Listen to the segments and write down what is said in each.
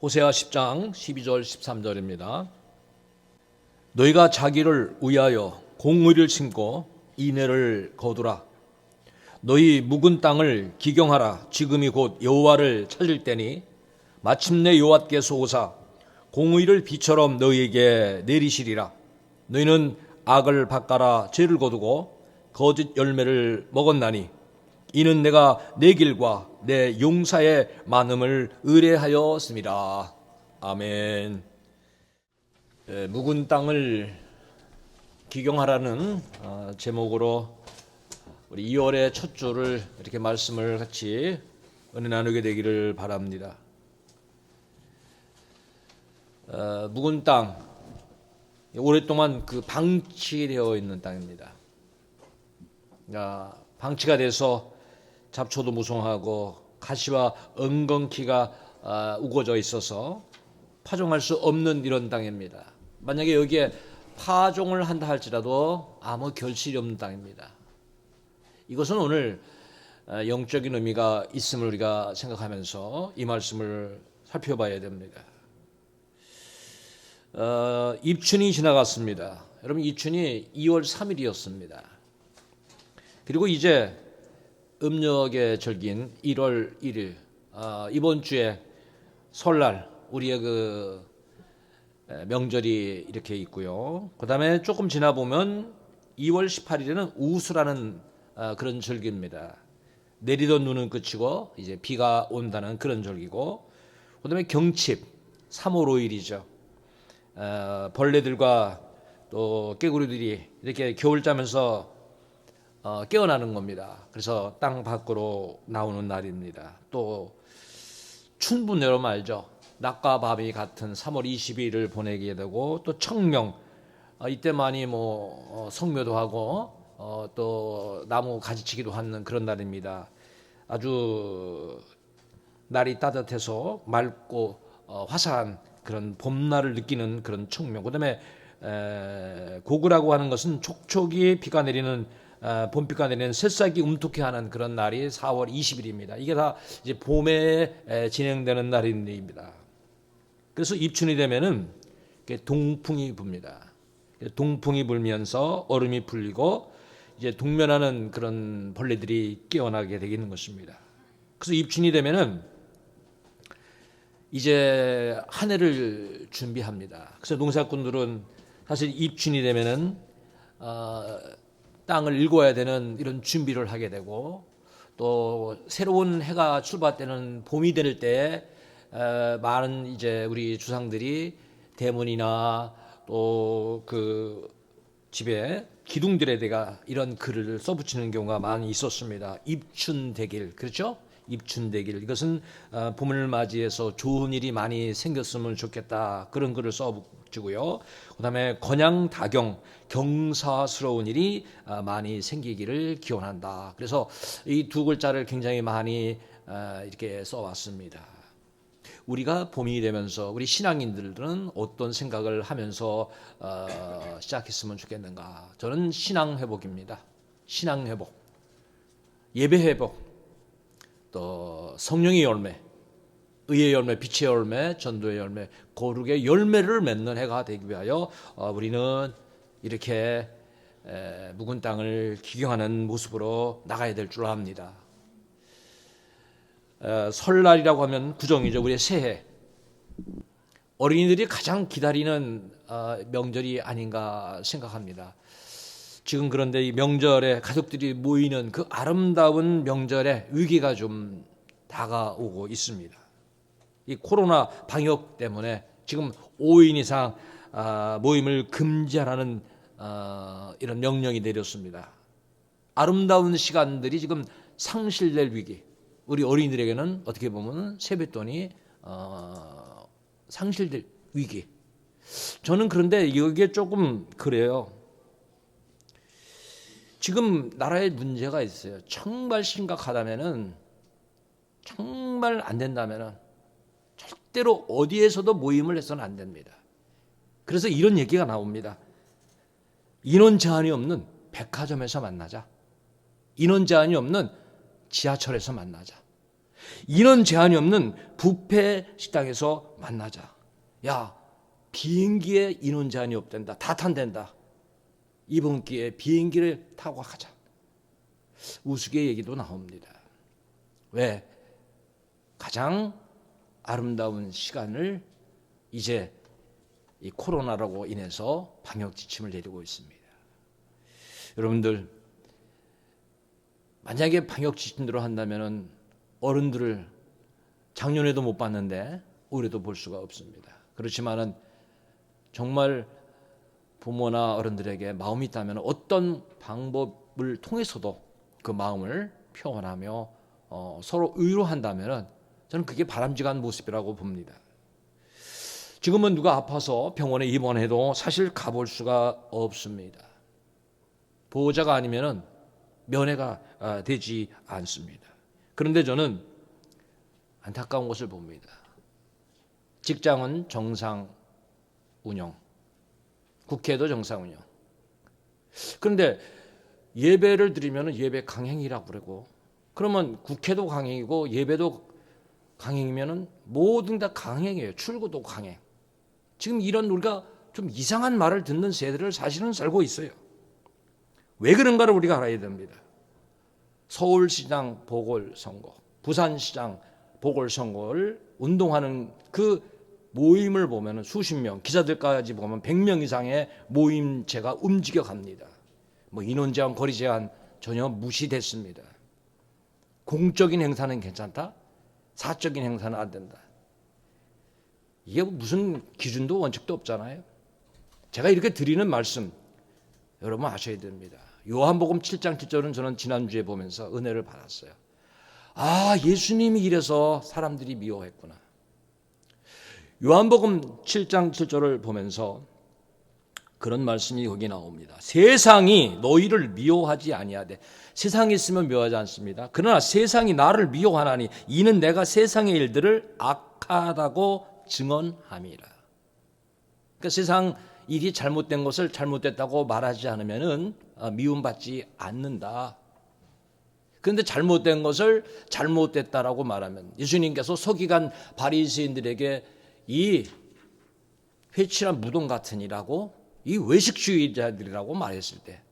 호세아 10장 12절 13절입니다. 너희가 자기를 위하여 공의를 심고 인애를 거두라. 너희 묵은 땅을 기경하라. 지금이 곧 여호와를 찾을 때니 마침내 여호와께서 오사 공의를 비처럼 너희에게 내리시리라. 너희는 악을 바꿔라 죄를 거두고 거짓 열매를 먹었나니 이는 내가 내 길과 내 용사의 많음을 의뢰하였습니다. 아멘. 묵은 땅을 기경하라는 제목으로 우리 2월의 첫 주를 이렇게 말씀을 같이 은혜 나누게 되기를 바랍니다. 묵은 땅, 오랫동안 그 방치되어 있는 땅입니다. 방치가 돼서 잡초도 무성하고 가시와 엉겅퀴가 우거져 있어서 파종할 수 없는 이런 땅입니다. 만약에 여기에 파종을 한다 할지라도 아무 결실이 없는 땅입니다. 이것은 오늘 영적인 의미가 있음을 우리가 생각하면서 이 말씀을 살펴봐야 됩니다. 입춘이 지나갔습니다. 여러분, 입춘이 2월 3일이었습니다. 그리고 이제 음력의 절기인 1월 1일, 이번 주에 설날, 우리의 그 명절이 이렇게 있고요. 그 다음에 조금 지나 보면 2월 18일에는 우수라는 그런 절기입니다. 내리던 눈은 그치고 이제 비가 온다는 그런 절기고, 그 다음에 경칩 3월 5일이죠. 벌레들과 또 깨구리들이 이렇게 겨울 자면서 깨어나는 겁니다. 그래서 땅 밖으로 나오는 날입니다. 또 춘분 여러분 알죠? 낮과 밤이 같은 3월 22일을 보내게 되고, 또 청명, 이때 많이 성묘도 하고 또 나무 가지치기도 하는 그런 날입니다. 아주 날이 따뜻해서 맑고 화사한 그런 봄날을 느끼는 그런 청명. 그다음에 고구라고 하는 것은 촉촉이 비가 내리는 봄비가 내리는 새싹이 움툭해하는 그런 날이 4월 20일입니다. 이게 다 이제 봄에 진행되는 날입니다. 그래서 입춘이 되면은 동풍이 붑니다. 동풍이 불면서 얼음이 풀리고 이제 동면하는 그런 벌레들이 깨어나게 되는 것입니다. 그래서 입춘이 되면은 이제 한 해를 준비합니다. 그래서 농사꾼들은 사실 입춘이 되면은 땅을 일궈야 되는 이런 준비를 하게 되고, 또 새로운 해가 출발되는 봄이 될 때 많은 이제 우리 조상들이 대문이나 또 그 집에 기둥들에다가 이런 글을 써붙이는 경우가 많이 있었습니다. 입춘대길, 그렇죠? 입춘대길, 이것은 봄을 맞이해서 좋은 일이 많이 생겼으면 좋겠다, 그런 글을 써붙이고요. 그 다음에 건양다경, 경사스러운 일이 많이 생기기를 기원한다. 그래서 이 두 글자를 굉장히 많이 이렇게 써왔습니다. 우리가 봄이 되면서 우리 신앙인들은 어떤 생각을 하면서 시작했으면 좋겠는가? 저는 신앙 회복입니다. 신앙 회복, 예배 회복, 또 성령의 열매, 의의 열매, 빛의 열매, 전도의 열매, 거룩의 열매를 맺는 해가 되기 위하여 우리는 이렇게 묵은 땅을 기경하는 모습으로 나가야 될 줄 압니다. 설날이라고 하면 구정이죠. 우리의 새해, 어린이들이 가장 기다리는 명절이 아닌가 생각합니다. 지금 그런데 이 명절에 가족들이 모이는 그 아름다운 명절에 위기가 좀 다가오고 있습니다. 이 코로나 방역 때문에 지금 5인 이상 모임을 금지하라는 이런 명령이 내렸습니다. 아름다운 시간들이 지금 상실될 위기. 우리 어린이들에게는 어떻게 보면 세뱃돈이 상실될 위기. 저는 그런데 이게 조금 그래요. 지금 나라에 문제가 있어요. 정말 심각하다면은, 정말 안 된다면은 절대로 어디에서도 모임을 해서는 안 됩니다. 그래서 이런 얘기가 나옵니다. 인원 제한이 없는 백화점에서 만나자. 인원 제한이 없는 지하철에서 만나자. 인원 제한이 없는 뷔페 식당에서 만나자. 야, 비행기에 인원 제한이 없단다. 다 탄댄다. 이번 기회에 비행기를 타고 가자. 우스개 얘기도 나옵니다. 왜? 가장 아름다운 시간을 이제 이 코로나라고 인해서 방역 지침을 내리고 있습니다. 여러분들, 만약에 방역 지침대로 한다면 어른들을 작년에도 못 봤는데 올해도 볼 수가 없습니다. 그렇지만은 정말 부모나 어른들에게 마음이 있다면 어떤 방법을 통해서도 그 마음을 표현하며 서로 위로한다면 저는 그게 바람직한 모습이라고 봅니다. 지금은 누가 아파서 병원에 입원해도 사실 가볼 수가 없습니다. 보호자가 아니면은 면회가 되지 않습니다. 그런데 저는 안타까운 것을 봅니다. 직장은 정상 운영, 국회도 정상 운영. 그런데 예배를 드리면 예배 강행이라고 그러고, 그러면 국회도 강행이고 예배도 강행이면 모든 다 강행이에요. 출구도 강행. 지금 이런 우리가 좀 이상한 말을 듣는 세대를 사실은 살고 있어요. 왜 그런가를 우리가 알아야 됩니다. 서울시장 보궐선거, 부산시장 보궐선거를 운동하는 그 모임을 보면 수십 명, 기자들까지 보면 100명 이상의 모임체가 움직여 갑니다. 뭐 인원 제한, 거리 제한 전혀 무시됐습니다. 공적인 행사는 괜찮다, 사적인 행사는 안 된다. 이게 무슨 기준도 원칙도 없잖아요. 제가 이렇게 드리는 말씀 여러분 아셔야 됩니다. 요한복음 7장 7절은 저는 지난주에 보면서 은혜를 받았어요. 아, 예수님이 이래서 사람들이 미워했구나. 요한복음 7장 7절을 보면서 그런 말씀이 거기 나옵니다. 세상이 너희를 미워하지 아니하되, 세상이 있으면 미워하지 않습니다. 그러나 세상이 나를 미워하나니 이는 내가 세상의 일들을 악하다고 증언함이라. 그러니까 세상 일이 잘못된 것을 잘못됐다고 말하지 않으면은 미움받지 않는다. 그런데 잘못된 것을 잘못됐다라고 말하면, 예수님께서 서기관 바리새인들에게 이 회칠한 무덤 같으니라고, 이 외식주의자들이라고 말했을 때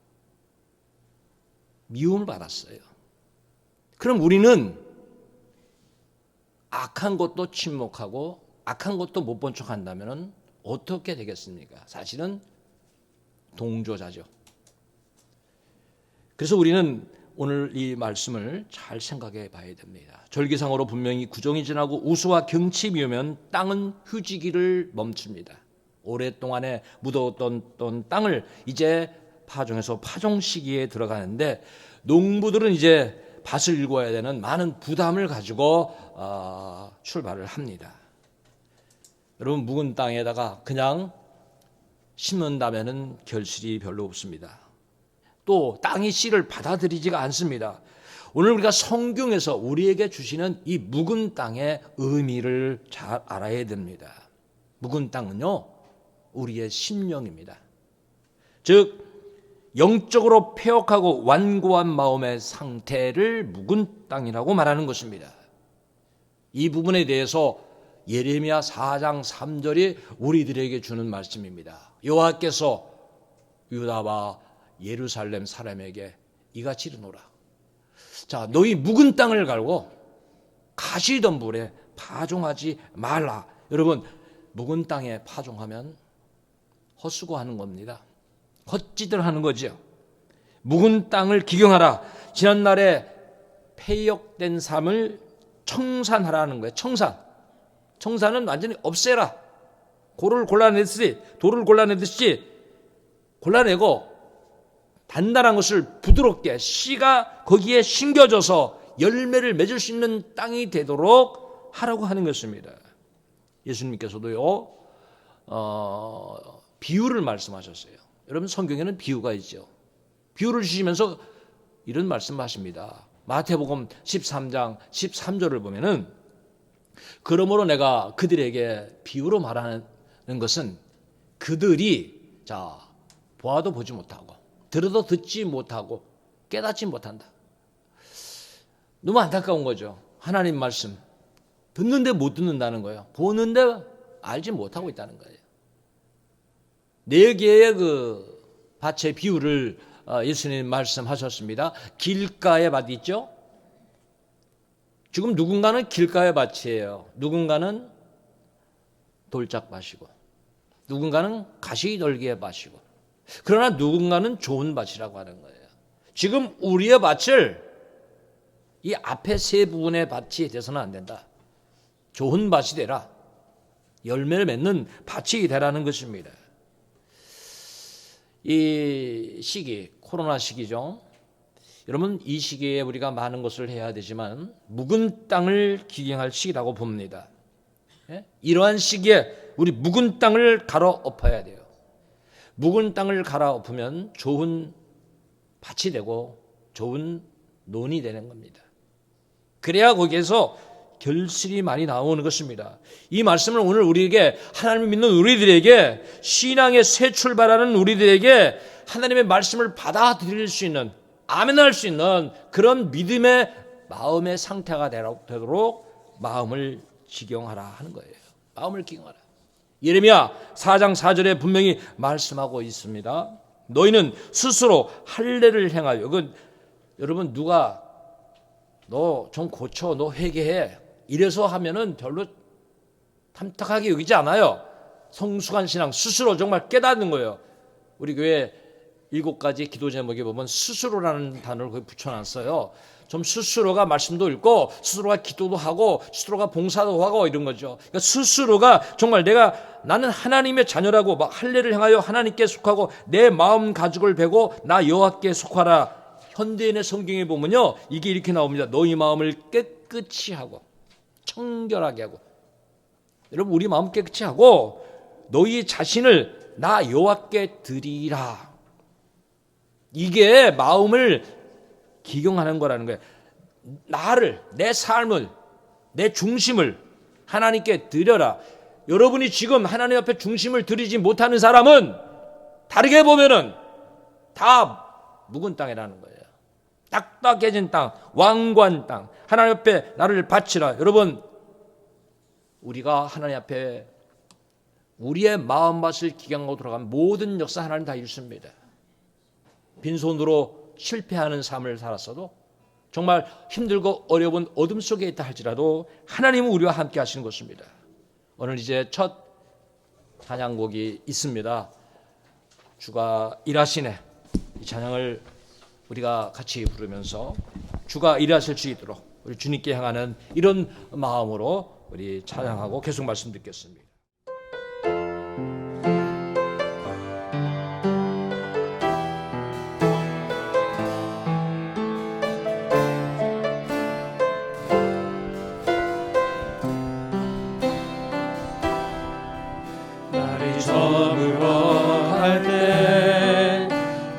미움을 받았어요. 그럼 우리는 악한 것도 침묵하고 악한 것도 못 본 척 한다면 어떻게 되겠습니까? 사실은 동조자죠. 그래서 우리는 오늘 이 말씀을 잘 생각해 봐야 됩니다. 절기상으로 분명히 구정이 지나고 우수와 경칩이 오면 땅은 휴지기를 멈춥니다. 오랫동안에 묻어뒀던 땅을 이제 파종해서 파종 시기에 들어가는데, 농부들은 이제 밭을 일궈야 되는 많은 부담을 가지고 출발을 합니다. 여러분, 묵은 땅에다가 그냥 심는다면은 결실이 별로 없습니다. 또 땅이 씨를 받아들이지가 않습니다. 오늘 우리가 성경에서 우리에게 주시는 이 묵은 땅의 의미를 잘 알아야 됩니다. 묵은 땅은요, 우리의 심령입니다. 즉 영적으로 폐역하고 완고한 마음의 상태를 묵은 땅이라고 말하는 것입니다. 이 부분에 대해서 예레미야 4장 3절이 우리들에게 주는 말씀입니다. 여호와께서 유다와 예루살렘 사람에게 이같이 이르노라. 자, 너희 묵은 땅을 갈고 가시덤불에 파종하지 말라. 여러분, 묵은 땅에 파종하면 헛수고하는 겁니다. 헛짓을 하는 거죠. 묵은 땅을 기경하라. 지난날에 폐역된 삶을 청산하라는 거예요. 청산은 완전히 없애라. 돌을 골라내듯이 골라내고 단단한 것을 부드럽게 씨가 거기에 심겨져서 열매를 맺을 수 있는 땅이 되도록 하라고 하는 것입니다. 예수님께서도요, 비유를 말씀하셨어요. 여러분, 성경에는 비유가 있죠. 비유를 주시면서 이런 말씀하십니다. 마태복음 13장 13절을 보면은, 그러므로 내가 그들에게 비유로 말하는 것은 그들이 보아도 보지 못하고 들어도 듣지 못하고 깨닫지 못한다. 너무 안타까운 거죠. 하나님 말씀 듣는데 못 듣는다는 거예요. 보는데 알지 못하고 있다는 거예요. 네 개의 그 밭의 비유를 예수님 말씀하셨습니다. 길가의 밭 있죠? 지금 누군가는 길가의 밭이에요. 누군가는 돌짝밭이고, 누군가는 가시떨기의 밭이고, 그러나 누군가는 좋은 밭이라고 하는 거예요. 지금 우리의 밭을 이 앞에 세 부분의 밭이 돼서는 안 된다. 좋은 밭이 되라. 열매를 맺는 밭이 되라는 것입니다. 이 시기, 코로나 시기죠. 여러분, 이 시기에 우리가 많은 것을 해야 되지만 묵은 땅을 기경할 시기라고 봅니다. 이러한 시기에 우리 묵은 땅을 갈아엎어야 돼요. 묵은 땅을 갈아엎으면 좋은 밭이 되고 좋은 논이 되는 겁니다. 그래야 거기에서 결실이 많이 나오는 것입니다. 이 말씀을 오늘 우리에게, 하나님을 믿는 우리들에게, 신앙의 새 출발하는 우리들에게 하나님의 말씀을 받아들일 수 있는, 아멘할 수 있는 그런 믿음의 마음의 상태가 되도록 마음을 지경하라 하는 거예요. 마음을 기경하라. 예레미야 4장 4절에 분명히 말씀하고 있습니다. 너희는 스스로 할례를 행하여, 여러분 누가 너 좀 고쳐, 너 회개해, 이래서 하면은 별로 탐탁하게 여기지 않아요. 성숙한 신앙, 스스로 정말 깨닫는 거예요. 우리 교회 7가지 기도 제목에 보면 스스로라는 단어를 거기 붙여놨어요. 좀 스스로가 말씀도 읽고, 스스로가 기도도 하고, 스스로가 봉사도 하고 이런 거죠. 그러니까 스스로가 정말 나는 하나님의 자녀라고, 막 할례를 행하여 하나님께 속하고 내 마음 가죽을 베고 나 여호와께 속하라. 현대인의 성경에 보면요, 이게 이렇게 나옵니다. 너희 마음을 깨끗이 하고 청결하게 하고. 여러분, 우리 마음 깨끗이 하고 너희 자신을 나 여호와께 드리라. 이게 마음을 기경하는 거라는 거예요. 나를, 내 삶을, 내 중심을 하나님께 드려라. 여러분이 지금 하나님 앞에 중심을 드리지 못하는 사람은 다르게 보면은 다 묵은 땅이라는 거예요. 딱딱해진 땅, 완고한 땅, 하나님 앞에 나를 바치라. 여러분, 우리가 하나님 앞에 우리의 마음밭을 기경하고 돌아가면 모든 역사 하나님 다 읽습니다. 빈손으로 실패하는 삶을 살았어도, 정말 힘들고 어려운 어둠 속에 있다 할지라도 하나님은 우리와 함께 하시는 것입니다. 오늘 이제 첫 찬양곡이 있습니다. 주가 일하시네. 이 찬양을 우리가 같이 부르면서 주가 일하실 수 있도록 우리 주님께 향하는 이런 마음으로 우리 찬양하고 계속 말씀 듣겠습니다. 날이 저물어 갈 때,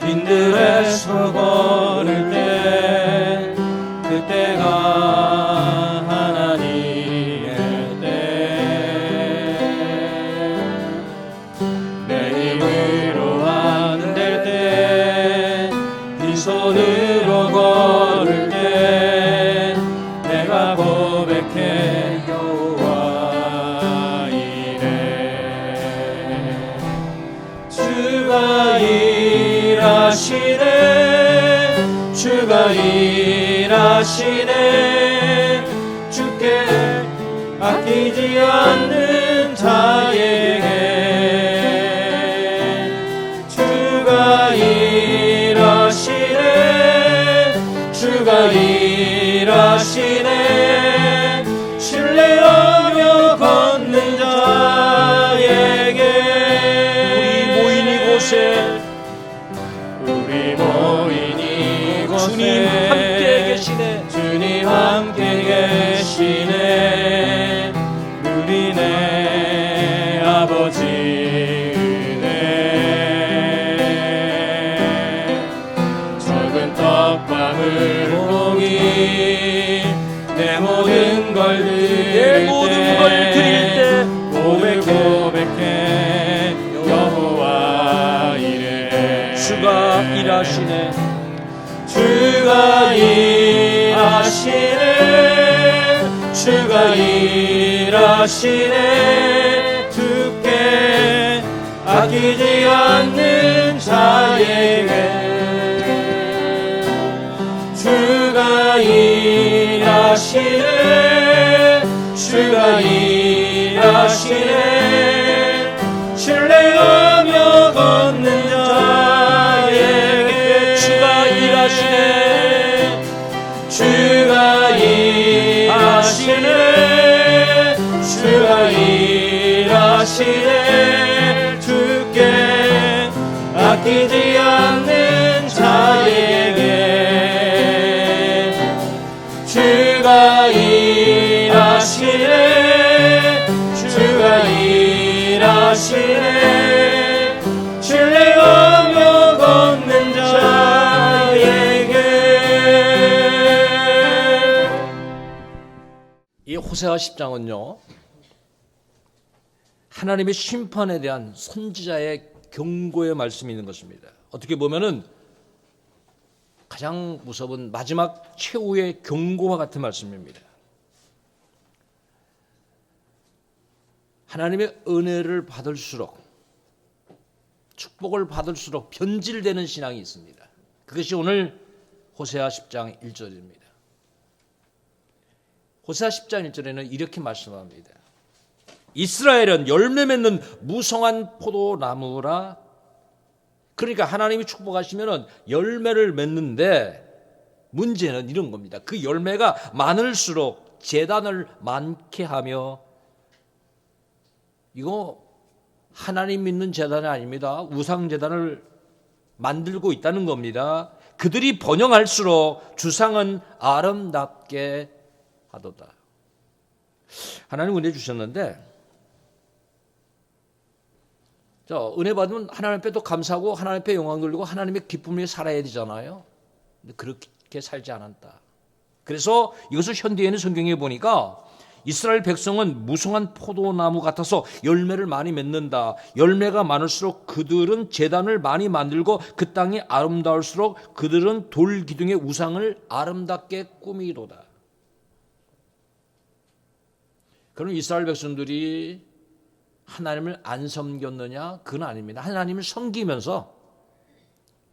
빈들에서 걸을 때, 그때가 하나님의 때. 내 힘으로 안 될 때, 빈손으로 걸을 때, 내가 고백해 여호와 이래. 주가 일하시네, 주가 일하시네. 주께 아끼지 않는 자에게. 주가 일하시네, 주가 일하시네. 신뢰하며 걷는 자에게. 우리 모인 이곳에, 우리 모인 이곳에 주님 함께 계시네. 주님 함께 계시네. 누리네 아버지 은혜. 적은 떡방울 고기 내 모든 걸 드릴 때 고백해 여호와 이래. 주가 일하시네. 주가 일하시네, 일하시네. 주께 아끼지 않는 자에게 주가 일하시네. 주가 일하시네. 신뢰하며 걷는 자에게 주가 일하시네. 주가 일하시네. 주가 일하시네. 주께 아끼지 않는 자에게 주가 일하시네. 주가 일하시네. 신뢰하며 걷는 자에게. 이 호세아 10장은요, 하나님의 심판에 대한 선지자의 경고의 말씀이 있는 것입니다. 어떻게 보면은 가장 무서운 마지막 최후의 경고와 같은 말씀입니다. 하나님의 은혜를 받을수록, 축복을 받을수록 변질되는 신앙이 있습니다. 그것이 오늘 호세아 10장 1절입니다. 호세아 10장 1절에는 이렇게 말씀합니다. 이스라엘은 열매 맺는 무성한 포도나무라. 그러니까 하나님이 축복하시면 열매를 맺는데, 문제는 이런 겁니다. 그 열매가 많을수록 제단을 많게 하며, 이거 하나님 믿는 제단이 아닙니다. 우상 제단을 만들고 있다는 겁니다. 그들이 번영할수록 주상은 아름답게 하도다. 하나님 은혜 주셨는데, 은혜 받으면 하나님 앞에 또 감사하고 하나님 앞에 영광 돌리고 하나님의 기쁨 위에 살아야 되잖아요. 근데 그렇게 살지 않았다. 그래서 이것을 현대에는 성경에 보니까 이스라엘 백성은 무성한 포도나무 같아서 열매를 많이 맺는다. 열매가 많을수록 그들은 제단을 많이 만들고 그 땅이 아름다울수록 그들은 돌 기둥의 우상을 아름답게 꾸미도다. 그럼 이스라엘 백성들이 하나님을 안 섬겼느냐? 그건 아닙니다. 하나님을 섬기면서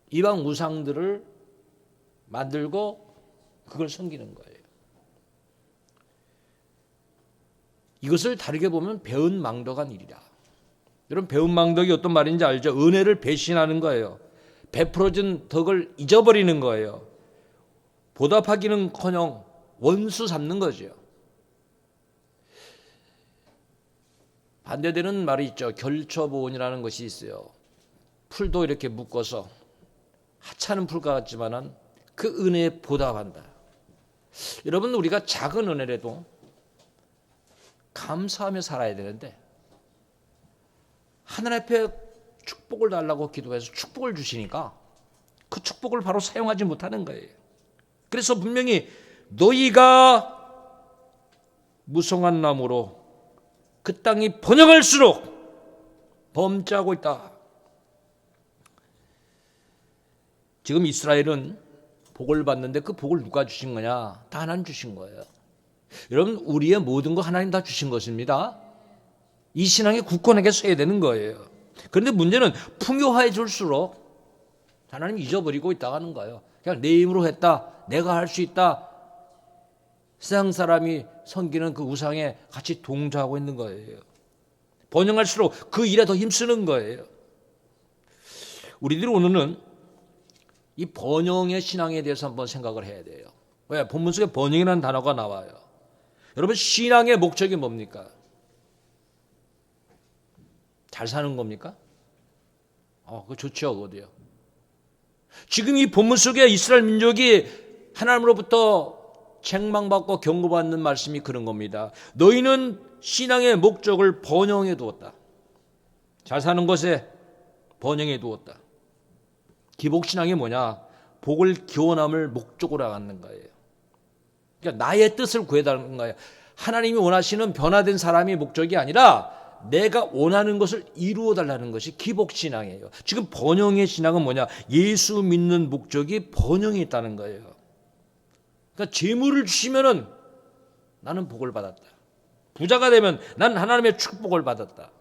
이방 우상들을 만들고 그걸 섬기는 거예요. 이것을 다르게 보면 배은망덕한 일이다. 여러분, 배은망덕이 어떤 말인지 알죠? 은혜를 배신하는 거예요. 베풀어진 덕을 잊어버리는 거예요. 보답하기는커녕 원수 삼는 거죠. 반대되는 말이 있죠. 결처보온이라는 것이 있어요. 풀도 이렇게 묶어서 하찮은 풀 같지만은 그 은혜에 보답한다. 여러분, 우리가 작은 은혜라도 감사하며 살아야 되는데, 하늘 앞에 축복을 달라고 기도해서 축복을 주시니까 그 축복을 바로 사용하지 못하는 거예요. 그래서 분명히 너희가 무성한 나무로 그 땅이 번영할수록 범죄하고 있다. 지금 이스라엘은 복을 받는데 그 복을 누가 주신 거냐? 다 하나님 주신 거예요. 여러분, 우리의 모든 거 하나님 다 주신 것입니다. 이 신앙의 굳건하게 서야 되는 거예요. 그런데 문제는 풍요해질수록 하나님 잊어버리고 있다는 거예요. 그냥 내 힘으로 했다, 내가 할 수 있다, 세상 사람이 섬기는 그 우상에 같이 동조하고 있는 거예요. 번영할수록 그 일에 더 힘쓰는 거예요. 우리들이 오늘은 이 번영의 신앙에 대해서 한번 생각을 해야 돼요. 왜? 본문 속에 번영이라는 단어가 나와요. 여러분, 신앙의 목적이 뭡니까? 잘 사는 겁니까? 그거 좋죠, 그거도요. 지금 이 본문 속에 이스라엘 민족이 하나님으로부터 책망받고 경고받는 말씀이 그런 겁니다. 너희는 신앙의 목적을 번영해 두었다. 잘 사는 것에 번영해 두었다. 기복신앙이 뭐냐? 복을 기원함을 목적으로 갖는 거예요. 그러니까 나의 뜻을 구해달라는 거예요. 하나님이 원하시는 변화된 사람이 목적이 아니라 내가 원하는 것을 이루어달라는 것이 기복신앙이에요. 지금 번영의 신앙은 뭐냐? 예수 믿는 목적이 번영이 있다는 거예요. 그러니까 재물을 주시면은 나는 복을 받았다. 부자가 되면 난 하나님의 축복을 받았다.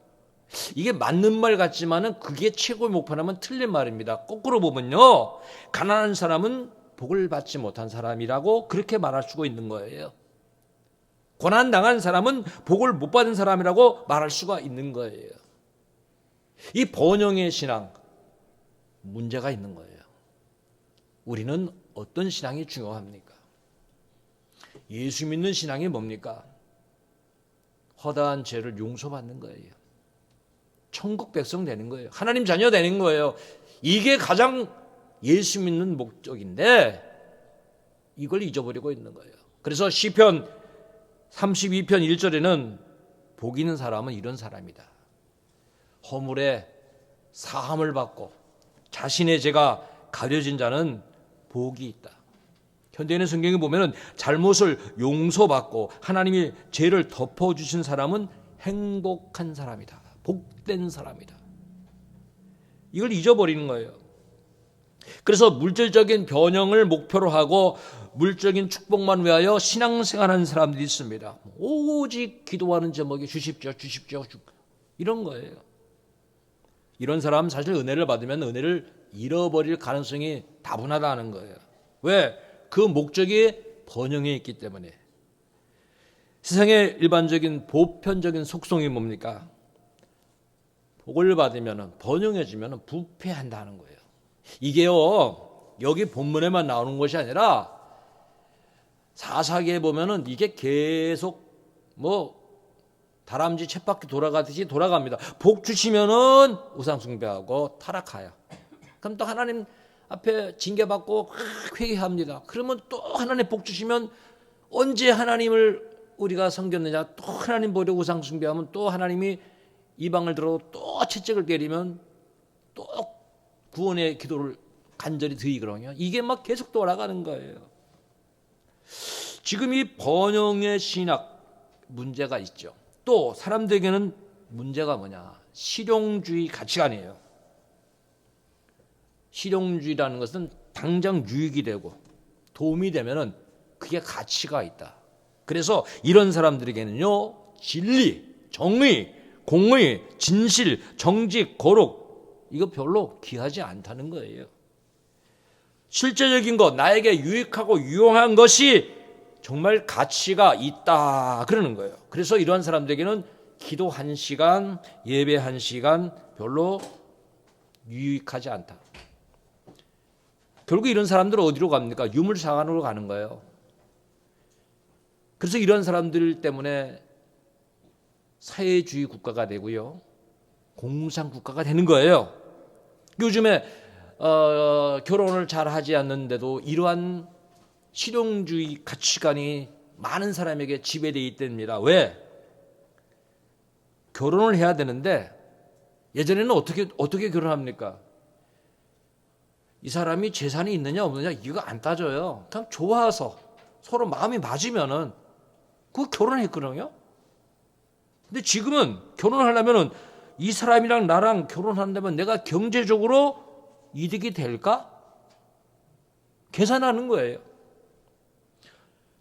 이게 맞는 말 같지만은 그게 최고의 목표라면 틀린 말입니다. 거꾸로 보면요, 가난한 사람은 복을 받지 못한 사람이라고 그렇게 말할 수가 있는 거예요. 고난당한 사람은 복을 못 받은 사람이라고 말할 수가 있는 거예요. 이 번영의 신앙, 문제가 있는 거예요. 우리는 어떤 신앙이 중요합니까? 예수 믿는 신앙이 뭡니까? 허다한 죄를 용서받는 거예요. 천국 백성 되는 거예요. 하나님 자녀 되는 거예요. 이게 가장 예수 믿는 목적인데 이걸 잊어버리고 있는 거예요. 그래서 시편 32편 1절에는 복 있는 사람은 이런 사람이다. 허물에 사함을 받고 자신의 죄가 가려진 자는 복이 있다. 현대인의 성경에 보면은 잘못을 용서받고 하나님이 죄를 덮어주신 사람은 행복한 사람이다. 복된 사람이다. 이걸 잊어버리는 거예요. 그래서 물질적인 변형을 목표로 하고 물적인 축복만 위하여 신앙생활하는 사람들이 있습니다. 오직 기도하는 제목이 주십시오, 주십시오, 이런 거예요. 이런 사람은 사실 은혜를 받으면 은혜를 잃어버릴 가능성이 다분하다는 거예요. 왜? 그 목적이 번영에 있기 때문에. 세상의 일반적인 보편적인 속성이 뭡니까? 복을 받으면 번영해지면 부패한다는 거예요. 이게요, 여기 본문에만 나오는 것이 아니라 사사기에 보면은 이게 계속 다람쥐 쳇바퀴 돌아가듯이 돌아갑니다. 복 주시면은 우상 숭배하고 타락하여. 그럼 또 하나님 앞에 징계받고 회개합니다. 그러면 또 하나님 복 주시면 언제 하나님을 우리가 섬겼느냐? 또 하나님 보려 우상 숭배하면 또 하나님이 이방을 들어 또 채찍을 때리면 또 구원의 기도를 간절히 드리거든요. 이게 막 계속 돌아가는 거예요. 지금 이 번영의 신학 문제가 있죠. 또 사람들에게는 문제가 뭐냐? 실용주의 가치관이에요. 실용주의라는 것은 당장 유익이 되고 도움이 되면은 그게 가치가 있다. 그래서 이런 사람들에게는요, 진리, 정의, 공의, 진실, 정직, 거룩, 이거 별로 귀하지 않다는 거예요. 실제적인 것, 나에게 유익하고 유용한 것이 정말 가치가 있다 그러는 거예요. 그래서 이러한 사람들에게는 기도 1시간, 예배 1시간 별로 유익하지 않다. 결국 이런 사람들은 어디로 갑니까? 유물상한으로 가는 거예요. 그래서 이런 사람들 때문에 사회주의 국가가 되고요, 공산 국가가 되는 거예요. 요즘에 결혼을 잘 하지 않는데도 이러한 실용주의 가치관이 많은 사람에게 지배되어 있답니다. 왜? 결혼을 해야 되는데 예전에는 어떻게 결혼합니까? 이 사람이 재산이 있느냐 없느냐 이거 안 따져요. 그냥 좋아서 서로 마음이 맞으면은 그 결혼했거든요. 근데 지금은 결혼하려면은 이 사람이랑 나랑 결혼한다면 내가 경제적으로 이득이 될까? 계산하는 거예요.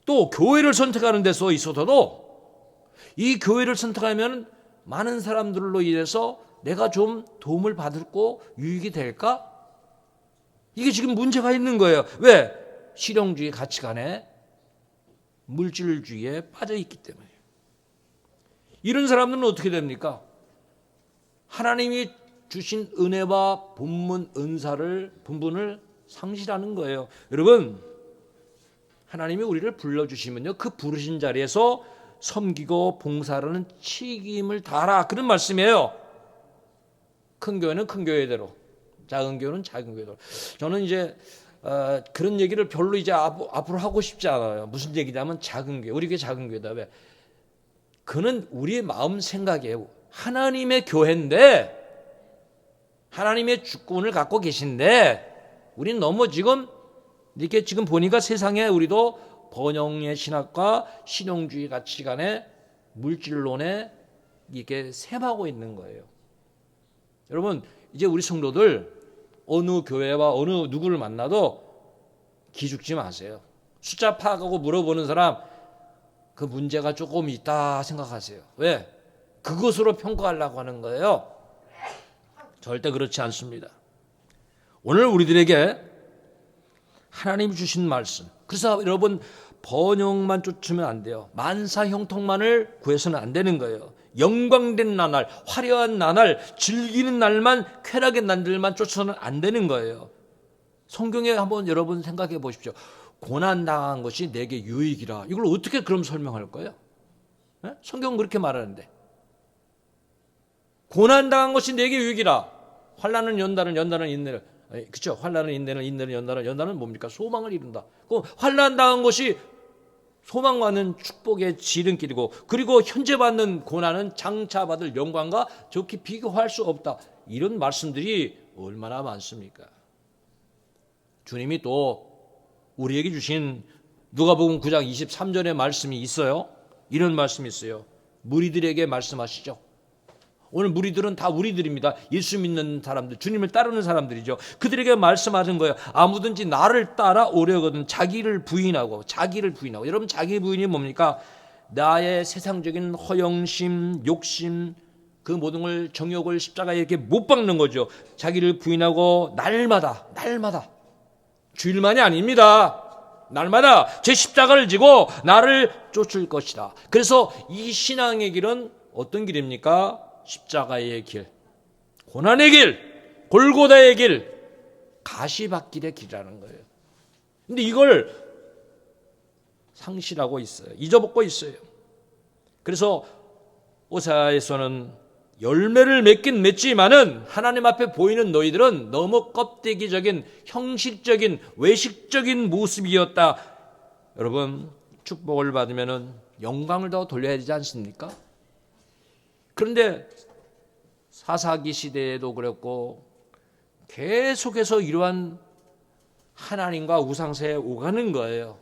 또 교회를 선택하는 데서 있어서도 이 교회를 선택하면 많은 사람들로 인해서 내가 좀 도움을 받고 유익이 될까? 이게 지금 문제가 있는 거예요. 왜? 실용주의 가치관에 물질주의에 빠져 있기 때문에. 이런 사람들은 어떻게 됩니까? 하나님이 주신 은혜와 본분을 상실하는 거예요. 여러분, 하나님이 우리를 불러주시면요, 그 부르신 자리에서 섬기고 봉사하는 책임을 다하라, 그런 말씀이에요. 큰 교회는 큰 교회대로, 작은 교회는 작은 교회대로. 저는 이제 그런 얘기를 별로 이제 앞으로 하고 싶지 않아요. 무슨 얘기냐면 작은 교회, 우리 교회 작은 교회다. 왜? 그는 우리의 마음 생각이에요. 하나님의 교회인데, 하나님의 주권을 갖고 계신데, 우리는 너무 지금 이렇게 지금 보니까 세상에 우리도 번영의 신학과 실용주의 가치관에 물질론에 이렇게 셈하고 있는 거예요. 여러분, 이제 우리 성도들 어느 교회와 어느 누구를 만나도 기죽지 마세요. 숫자 파악하고 물어보는 사람 그 문제가 조금 있다 생각하세요. 왜? 그것으로 평가하려고 하는 거예요. 절대 그렇지 않습니다. 오늘 우리들에게 하나님이 주신 말씀, 그래서 여러분 번영만 쫓으면 안 돼요. 만사 형통만을 구해서는 안 되는 거예요. 영광된 나날, 화려한 나날, 즐기는 날만, 쾌락의 날들만 쫓아서는 안 되는 거예요. 성경에 한번 여러분 생각해 보십시오. 고난당한 것이 내게 유익이라. 이걸 어떻게 그럼 설명할 거예요? 네? 성경은 그렇게 말하는데. 고난당한 것이 내게 유익이라. 환난은 연단은, 연단은 인내를. 그렇죠? 환난은 인내는, 인내는 연단은, 연단은 뭡니까? 소망을 이룬다. 그 환난당한 것이 소망받는 축복의 지름길이고, 그리고 현재 받는 고난은 장차 받을 영광과 좋게 비교할 수 없다. 이런 말씀들이 얼마나 많습니까? 주님이 또 우리에게 주신 누가복음 9장 23절의 말씀이 있어요. 이런 말씀이 있어요. 무리들에게 말씀하시죠. 오늘 무리들은 다 우리들입니다. 예수 믿는 사람들, 주님을 따르는 사람들이죠. 그들에게 말씀하신 거예요. 아무든지 나를 따라오려거든 자기를 부인하고. 여러분, 자기 부인이 뭡니까? 나의 세상적인 허영심, 욕심, 그 모든 걸, 정욕을 십자가에 이렇게 못 박는 거죠. 자기를 부인하고 날마다 주일만이 아닙니다. 날마다 제 십자가를 지고 나를 쫓을 것이다. 그래서 이 신앙의 길은 어떤 길입니까? 십자가의 길, 고난의 길, 골고다의 길, 가시밭길의 길이라는 거예요. 근데 이걸 상실하고 있어요. 잊어먹고 있어요. 그래서 오사야에서는 열매를 맺긴 맺지만은 하나님 앞에 보이는 너희들은 너무 껍데기적인, 형식적인, 외식적인 모습이었다. 여러분, 축복을 받으면은 영광을 더 돌려야 되지 않습니까? 그런데 사사기 시대에도 그랬고 계속해서 이러한 하나님과 우상세에 오가는 거예요.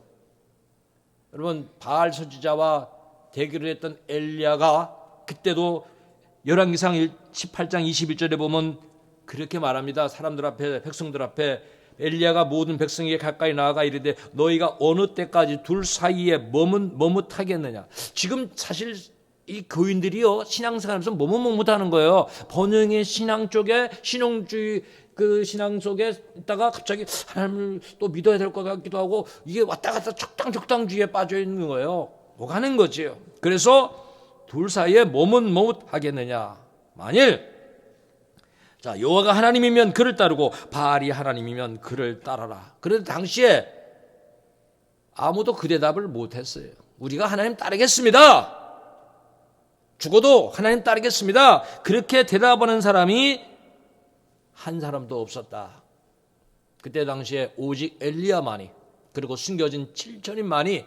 여러분, 바알 선지자와 대결을 했던 엘리야가 그때도 열왕기상 18장 21절에 보면 그렇게 말합니다. 사람들 앞에, 백성들 앞에 엘리야가 모든 백성에게 가까이 나아가 이르되 너희가 어느 때까지 둘 사이에 머뭇하겠느냐. 지금 사실 이 교인들이요, 신앙생활하면서 머뭇하는 거예요. 번영의 신앙 쪽에, 신용주의 그 신앙 속에 있다가 갑자기 하나님을 또 믿어야 될 것 같기도 하고, 이게 왔다 갔다 적당주의에 빠져 있는 거예요. 오가는 거지요. 그래서 둘 사이에 머뭇하겠느냐. 만일 자, 여호와가 하나님이면 그를 따르고 바알이 하나님이면 그를 따라라. 그런데 당시에 아무도 그 대답을 못했어요. 우리가 하나님 따르겠습니다. 죽어도 하나님 따르겠습니다. 그렇게 대답하는 사람이 한 사람도 없었다. 그때 당시에 오직 엘리야만이, 그리고 숨겨진 7천인만이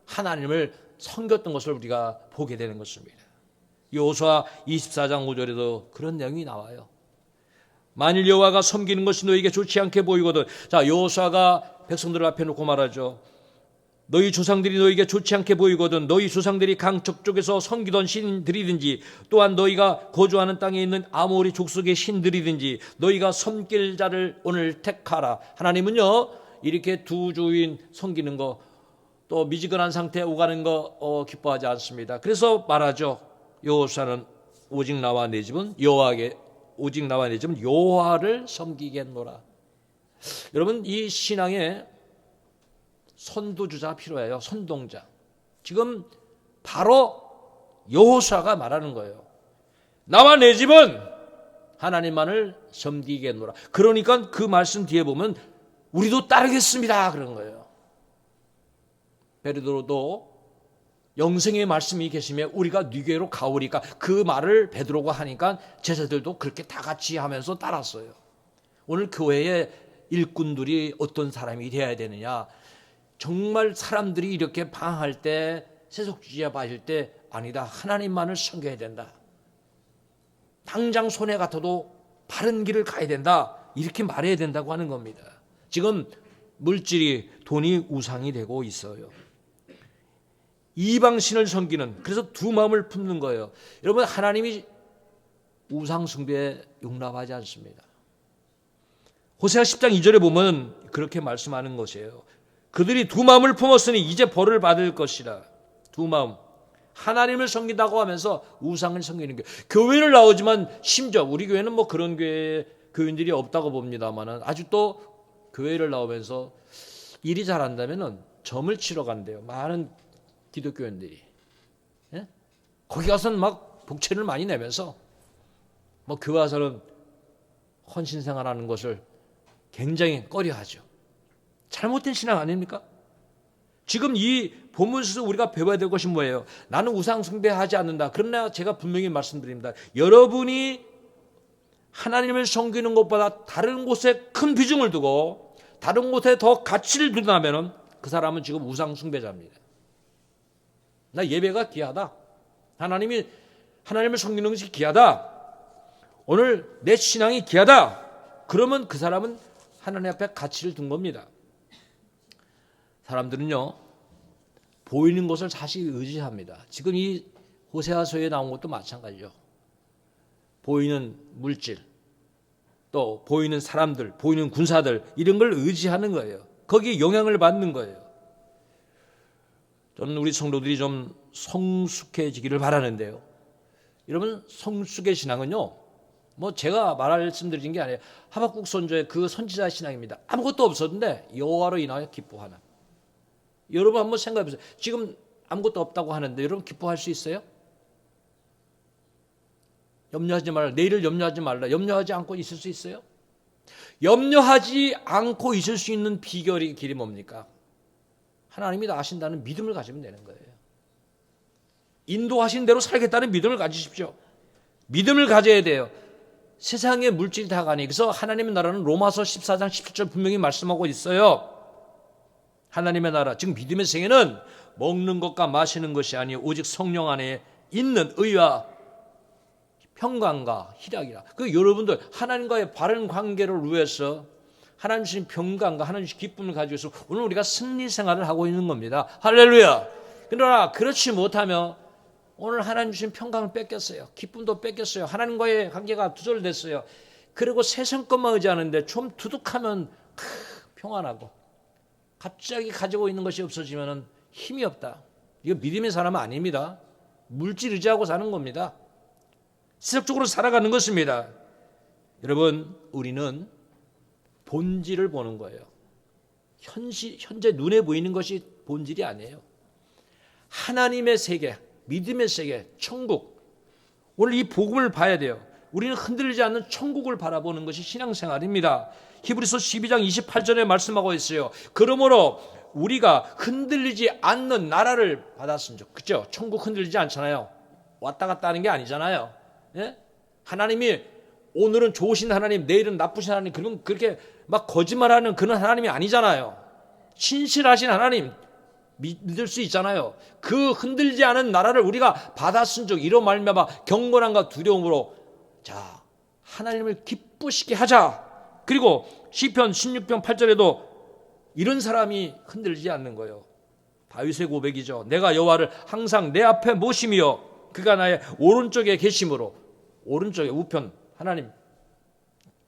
하나님을 섬겼던 것을 우리가 보게 되는 것입니다. 여호수아 24장 5절에도 그런 내용이 나와요. 만일 여호와가 섬기는 것이 너에게 좋지 않게 보이거든. 자, 여호수아가 백성들 앞에 놓고 말하죠. 너희 조상들이 너에게 좋지 않게 보이거든 너희 조상들이 강 저쪽에서 섬기던 신들이든지 또한 너희가 거주하는 땅에 있는 아모리 족속의 신들이든지 너희가 섬길 자를 오늘 택하라. 하나님은요, 이렇게 두 주인 섬기는 거, 또 미지근한 상태에 오가는 거 기뻐하지 않습니다. 그래서 말하죠. 여호수아는 오직 나와 내 집은 여호와를 섬기겠노라. 여러분, 이 신앙에 선두주자가 필요해요. 선동자. 지금 바로 여호수아가 말하는 거예요. 나와 내 집은 하나님만을 섬기겠노라. 그러니까 그 말씀 뒤에 보면 우리도 따르겠습니다 그런 거예요. 베드로도 영생의 말씀이 계시면 우리가 네게로 가오리까, 그 말을 베드로가 하니까 제자들도 그렇게 다 같이 하면서 따랐어요. 오늘 교회의 일꾼들이 어떤 사람이 되어야 되느냐. 정말 사람들이 이렇게 방황할 때, 세속주의에 빠질 때, 아니다, 하나님만을 섬겨야 된다. 당장 손해 같아도 바른 길을 가야 된다. 이렇게 말해야 된다고 하는 겁니다. 지금 물질이, 돈이 우상이 되고 있어요. 이방신을 섬기는, 그래서 두 마음을 품는 거예요. 여러분, 하나님이 우상 숭배에 용납하지 않습니다. 호세아 10장 2절에 보면 그렇게 말씀하는 것이에요. 그들이 두 마음을 품었으니 이제 벌을 받을 것이라. 두 마음. 하나님을 섬긴다고 하면서 우상을 섬기는 게 교회를 나오지만 심지어 우리 교회는 뭐 그런 교인들이 없다고 봅니다만은 아직도 교회를 나오면서 일이 잘한다면은 점을 치러 간대요. 많은 기독교인들이. 예? 거기 가서는 막 복채를 많이 내면서 뭐 교회 와서는 헌신생활하는 것을 굉장히 꺼려하죠. 잘못된 신앙 아닙니까? 지금 이 본문에서 우리가 배워야 될 것이 뭐예요? 나는 우상 숭배하지 않는다. 그러나 제가 분명히 말씀드립니다. 여러분이 하나님을 섬기는 것보다 다른 곳에 큰 비중을 두고 다른 곳에 더 가치를 두다면 그 사람은 지금 우상 숭배자입니다. 나 예배가 귀하다. 하나님을 섬기는 것이 귀하다. 오늘 내 신앙이 귀하다. 그러면 그 사람은 하나님 앞에 가치를 둔 겁니다. 사람들은요, 보이는 것을 사실 의지합니다. 지금 이 호세아서에 나온 것도 마찬가지죠. 보이는 물질, 또 보이는 사람들, 보이는 군사들, 이런 걸 의지하는 거예요. 거기에 영향을 받는 거예요. 저는 우리 성도들이 좀 성숙해지기를 바라는데요. 여러분, 성숙의 신앙은요, 뭐 제가 말씀드린 게 아니에요. 하박국 선조의 그 선지자 신앙입니다. 아무것도 없었는데 여호와로 인하여 기뻐하는. 여러분 한번 생각해 보세요. 지금 아무것도 없다고 하는데 여러분 기뻐할 수 있어요? 염려하지 말라. 내일을 염려하지 말라. 염려하지 않고 있을 수 있어요? 염려하지 않고 있을 수 있는 비결이 길이 뭡니까? 하나님이 다 아신다는 믿음을 가지면 되는 거예요. 인도하신 대로 살겠다는 믿음을 가지십시오. 믿음을 가져야 돼요. 세상의 물질이 다 가니. 그래서 하나님의 나라는 로마서 14장 17절 분명히 말씀하고 있어요. 하나님의 나라, 즉 믿음의 생애는 먹는 것과 마시는 것이 아니요 오직 성령 안에 있는 의와 평강과 희락이라. 그 여러분들 하나님과의 바른 관계를 위해서 하나님 주신 평강과 하나님 주신 기쁨을 가지고 있어 오늘 우리가 승리 생활을 하고 있는 겁니다. 할렐루야. 그러나 그렇지 못하면 오늘 하나님 주신 평강을 뺏겼어요. 기쁨도 뺏겼어요. 하나님과의 관계가 두절됐어요. 그리고 세상 것만 의지하는데 좀 두둑하면 평안하고 갑자기 가지고 있는 것이 없어지면 힘이 없다. 이거 믿음의 사람은 아닙니다. 물질 의지하고 사는 겁니다. 세속적으로 살아가는 것입니다. 여러분, 우리는 본질을 보는 거예요. 현재 눈에 보이는 것이 본질이 아니에요. 하나님의 세계, 믿음의 세계, 천국. 오늘 이 복음을 봐야 돼요. 우리는 흔들리지 않는 천국을 바라보는 것이 신앙생활입니다. 히브리서 12장 28절에 말씀하고 있어요. 그러므로 우리가 흔들리지 않는 나라를 받았으면 그죠? 천국 흔들리지 않잖아요. 왔다 갔다 하는 게 아니잖아요. 예? 하나님이 오늘은 좋으신 하나님, 내일은 나쁘신 하나님, 그렇게 막 거짓말하는 그런 하나님이 아니잖아요. 신실하신 하나님 믿을 수 있잖아요. 그 흔들지 않은 나라를 우리가 받았은 적 이로 말미암아 경건함과 두려움으로 자 하나님을 기쁘시게 하자. 그리고 시편 16편 8절에도 이런 사람이 흔들리지 않는 거예요. 다윗의 고백이죠. 내가 여호와를 항상 내 앞에 모심이요 그가 나의 오른쪽에 계심으로 오른쪽에 우편 하나님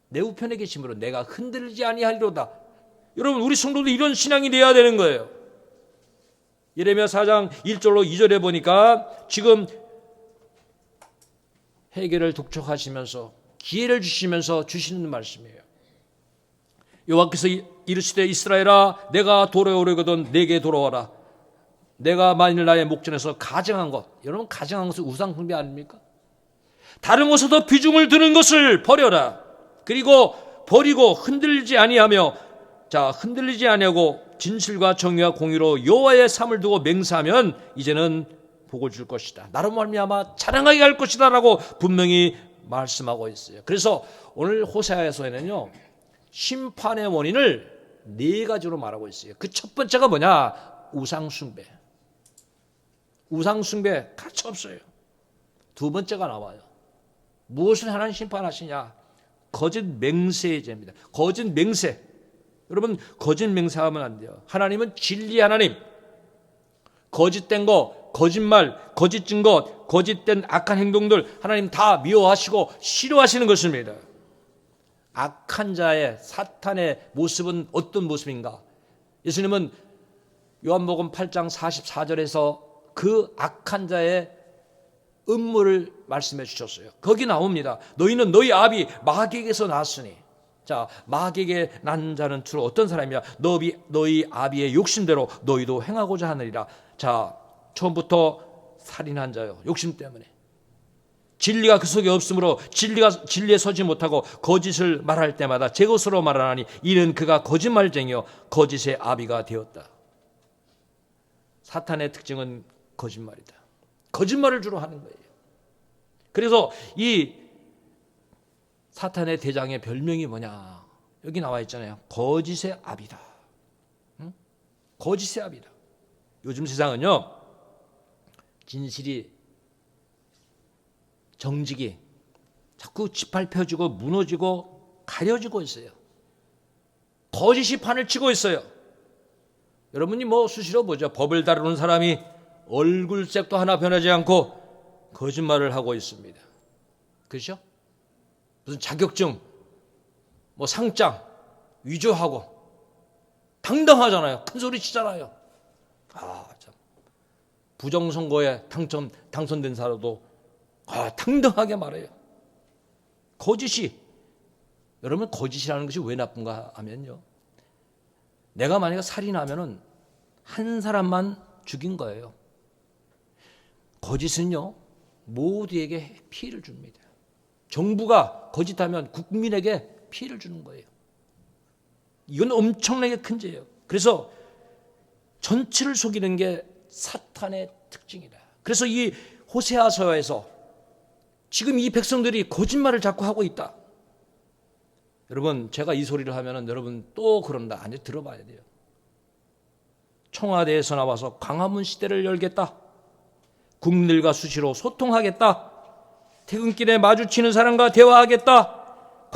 내 우편에 계심으로 내가 흔들리지 아니하리로다. 여러분 우리 성도도 이런 신앙이 돼야 되는 거예요. 예레미야 4장 1절로 2절에 보니까 지금 해결을 독촉하시면서 기회를 주시면서 주시는 말씀이에요. 여호와께서 이르시되 이스라엘아 내가 돌아오려거든 내게 돌아와라. 내가 만일 나의 목전에서 가증한 것, 여러분 가증한 것은 우상 숭배 아닙니까? 다른 곳에 더 비중을 두는 것을 버려라. 그리고 버리고 흔들리지 아니하며 자 흔들리지 아니하고 진실과 정의와 공의로 여호와의 삶을 두고 맹세하면 이제는 복을 줄 것이다. 나로 말미암아 자랑하게 할 것이다 라고 분명히 말씀하고 있어요. 그래서 오늘 호세아서에는요 심판의 원인을 네 가지로 말하고 있어요. 그 첫 번째가 뭐냐? 우상숭배. 우상숭배 가치 없어요. 두 번째가 나와요. 무엇을 하나님 심판하시냐? 거짓 맹세의 죄입니다. 거짓 맹세. 여러분 거짓 맹세하면 안 돼요. 하나님은 진리 하나님. 거짓된 거, 거짓말, 거짓 증거, 거짓된 악한 행동들 하나님 다 미워하시고 싫어하시는 것입니다. 악한 자의 사탄의 모습은 어떤 모습인가? 예수님은 요한복음 8장 44절에서 그 악한 자의 음모를 말씀해 주셨어요. 거기 나옵니다. 너희는 너희 아비 마귀에게서 났으니. 자, 마귀에게 난 자는 주로 어떤 사람이냐? 너희 아비의 욕심대로 너희도 행하고자 하느니라. 자, 처음부터 살인한 자요. 욕심 때문에. 진리가 그 속에 없으므로 진리에 서지 못하고 거짓을 말할 때마다 제 것으로 말하나니 이는 그가 거짓말쟁이요 거짓의 아비가 되었다. 사탄의 특징은 거짓말이다. 거짓말을 주로 하는 거예요. 그래서 이 사탄의 대장의 별명이 뭐냐? 여기 나와 있잖아요. 거짓의 아비다. 응? 거짓의 아비다. 요즘 세상은요, 진실이, 정직이 자꾸 짓밟혀지고 무너지고 가려지고 있어요. 거짓이 판을 치고 있어요. 여러분이 뭐 수시로 보죠. 법을 다루는 사람이 얼굴색도 하나 변하지 않고 거짓말을 하고 있습니다. 그렇죠? 무슨 자격증, 뭐 상장 위조하고 당당하잖아요. 큰 소리 치잖아요. 참. 부정선거에 당선된 사람도 당당하게 말해요. 거짓이, 여러분 거짓이라는 것이 왜 나쁜가 하면요, 내가 만약에 살인하면은 한 사람만 죽인 거예요. 거짓은요 모두에게 피해를 줍니다. 정부가 거짓하면 국민에게 피해를 주는 거예요. 이건 엄청나게 큰 죄예요. 그래서 전체를 속이는 게 사탄의 특징이다. 그래서 이 호세아서에서 지금 이 백성들이 거짓말을 자꾸 하고 있다. 여러분, 제가 이 소리를 하면은 여러분 또 그런다. 아니, 들어봐야 돼요. 청와대에서 나와서 광화문 시대를 열겠다. 국민들과 수시로 소통하겠다. 퇴근길에 마주치는 사람과 대화하겠다.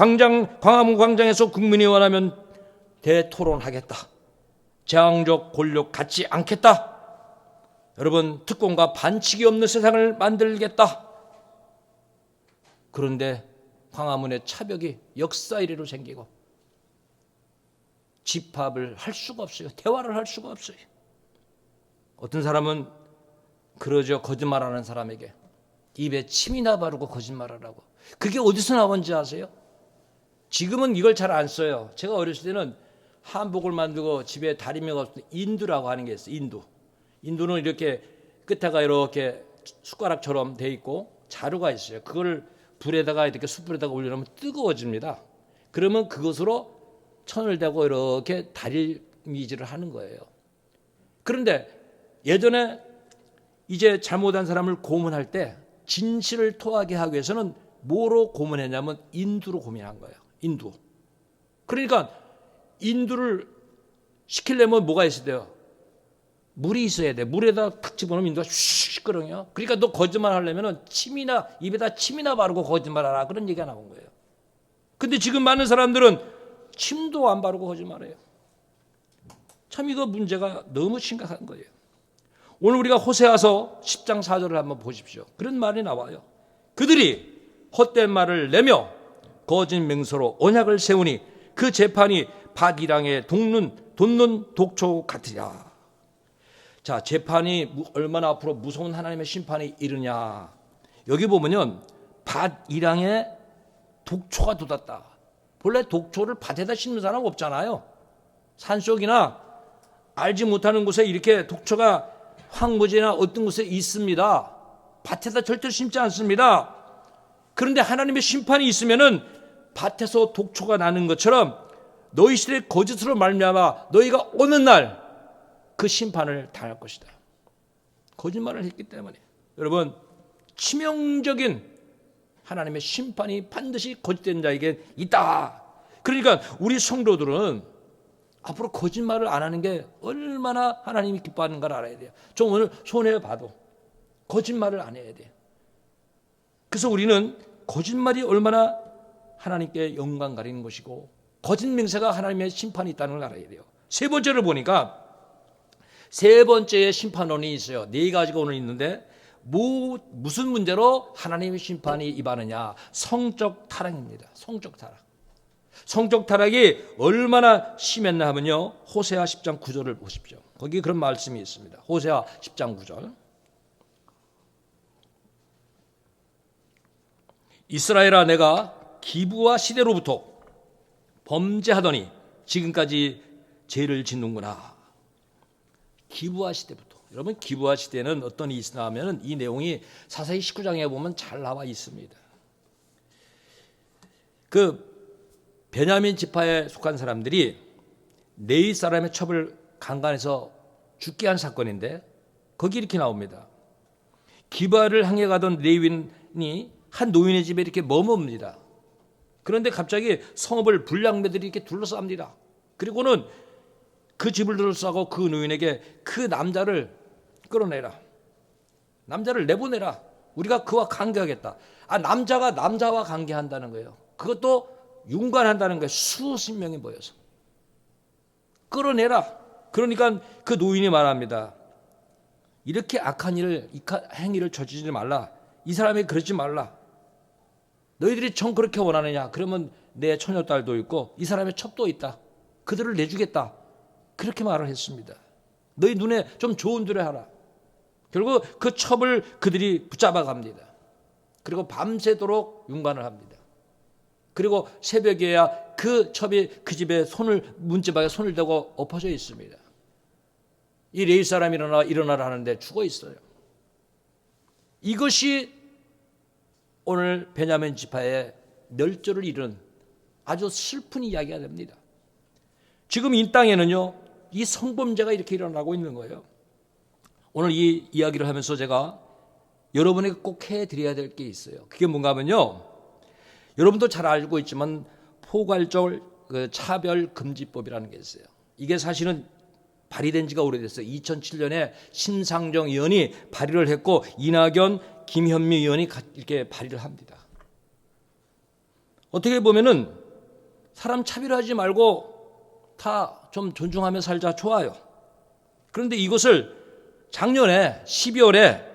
광화문 광장에서 국민이 원하면 대토론하겠다. 제왕적 권력 갖지 않겠다. 여러분, 특권과 반칙이 없는 세상을 만들겠다. 그런데 광화문의 차벽이 역사 이래로 생기고 집합을 할 수가 없어요. 대화를 할 수가 없어요. 어떤 사람은 그러죠. 거짓말하는 사람에게 입에 침이나 바르고 거짓말하라고. 그게 어디서 나온지 아세요? 지금은 이걸 잘 안 써요. 제가 어렸을 때는 한복을 만들고 집에 다리미가 없을 때 인두라고 하는 게 있어요. 인두는 이렇게 끝에가 이렇게 숟가락처럼 돼 있고 자루가 있어요. 그걸 불에다가 이렇게 숯불에다가 올려놓으면 뜨거워집니다. 그러면 그것으로 천을 대고 이렇게 다리미질을 하는 거예요. 그런데 예전에 이제 잘못한 사람을 고문할 때 진실을 토하게 하기 위해서는 뭐로 고문했냐면 인두로 고문한 거예요. 인두. 그러니까 인두를 시키려면 뭐가 있어야 돼요? 물이 있어야 돼. 물에다 탁 집어넣으면 인두가 슉 끓어요. 그러니까 너 거짓말 하려면 입에다 침이나 바르고 거짓말하라. 그런 얘기가 나온 거예요. 근데 지금 많은 사람들은 침도 안 바르고 거짓말해요. 참 이거 문제가 너무 심각한 거예요. 오늘 우리가 호세아서 10장 4절을 한번 보십시오. 그런 말이 나와요. 그들이 헛된 말을 내며 거짓 맹서로 언약을 세우니 그 재판이 밭이랑에 돋는 독초 같으랴. 자, 재판이 얼마나 앞으로 무서운 하나님의 심판이 이르냐. 여기 보면요, 밭이랑에 독초가 돋았다. 본래 독초를 밭에다 심는 사람 없잖아요. 산속이나 알지 못하는 곳에 이렇게 독초가 황무지나 어떤 곳에 있습니다. 밭에다 절대로 심지 않습니다. 그런데 하나님의 심판이 있으면은 밭에서 독초가 나는 것처럼 너희 시대의 거짓으로 말미암아 너희가 어느 날 그 심판을 당할 것이다. 거짓말을 했기 때문에. 여러분, 치명적인 하나님의 심판이 반드시 거짓된 자에게 있다. 그러니까 우리 성도들은 앞으로 거짓말을 안 하는 게 얼마나 하나님이 기뻐하는가를 알아야 돼요. 저 오늘 손해봐도 거짓말을 안 해야 돼요. 그래서 우리는 거짓말이 얼마나 하나님께 영광 가리는 것이고 거짓 맹세가 하나님의 심판이 있다는 걸 알아야 돼요. 세 번째를 보니까 세 번째의 심판론이 있어요. 네 가지가 오늘 있는데 무슨 문제로 하나님의 심판이 임하느냐? 성적 타락입니다. 성적 타락. 성적 타락이 얼마나 심했나 하면요, 호세아 10장 9절을 보십시오. 거기 그런 말씀이 있습니다. 호세아 10장 9절. 이스라엘아, 내가 기브와 시대로부터 범죄하더니 지금까지 죄를 짓는구나. 기브와 시대부터. 여러분, 기브와 시대는 어떤 일이 있으냐면 이 내용이 사사기 19장에 보면 잘 나와 있습니다. 그 베냐민 지파에 속한 사람들이 네이 사람의 첩을 강간해서 죽게 한 사건인데 거기 이렇게 나옵니다. 기브아를 향해 가던 레위인이 한 노인의 집에 이렇게 머뭅니다. 그런데 갑자기 성읍을 불량배들이 이렇게 둘러쌉니다. 그리고는 그 집을 둘러싸고 그 노인에게 그 남자를 끌어내라. 남자를 내보내라. 우리가 그와 관계하겠다. 남자가 남자와 관계한다는 거예요. 그것도 융관한다는 거예요. 수십 명이 모여서. 끌어내라. 그러니까 그 노인이 말합니다. 이렇게 악한 행위를 저지르지 말라. 이 사람이 그러지 말라. 너희들이 정 그렇게 원하느냐? 그러면 내 처녀딸도 있고 이 사람의 첩도 있다. 그들을 내주겠다. 그렇게 말을 했습니다. 너희 눈에 좀 좋은 대로 하라. 결국 그 첩을 그들이 붙잡아 갑니다. 그리고 밤새도록 융관을 합니다. 그리고 새벽에야 그 첩이 그 집에 문지방에 손을 대고 엎어져 있습니다. 이 레위 사람이 일어나라 하는데 죽어 있어요. 이것이 오늘 베냐민 지파의 멸절을 이룬 아주 슬픈 이야기가 됩니다. 지금 이 땅에는요, 이 성범죄가 이렇게 일어나고 있는 거예요. 오늘 이 이야기를 하면서 제가 여러분에게 꼭 해드려야 될 게 있어요. 그게 뭔가 하면요, 여러분도 잘 알고 있지만 포괄적 차별금지법이라는 게 있어요. 이게 사실은 발의된 지가 오래됐어요. 2007년에 심상정 의원이 발의를 했고 이낙연, 김현미 의원이 이렇게 발의를 합니다. 어떻게 보면은 사람 차별하지 말고 다 좀 존중하며 살자, 좋아요. 그런데 이것을 작년에 12월에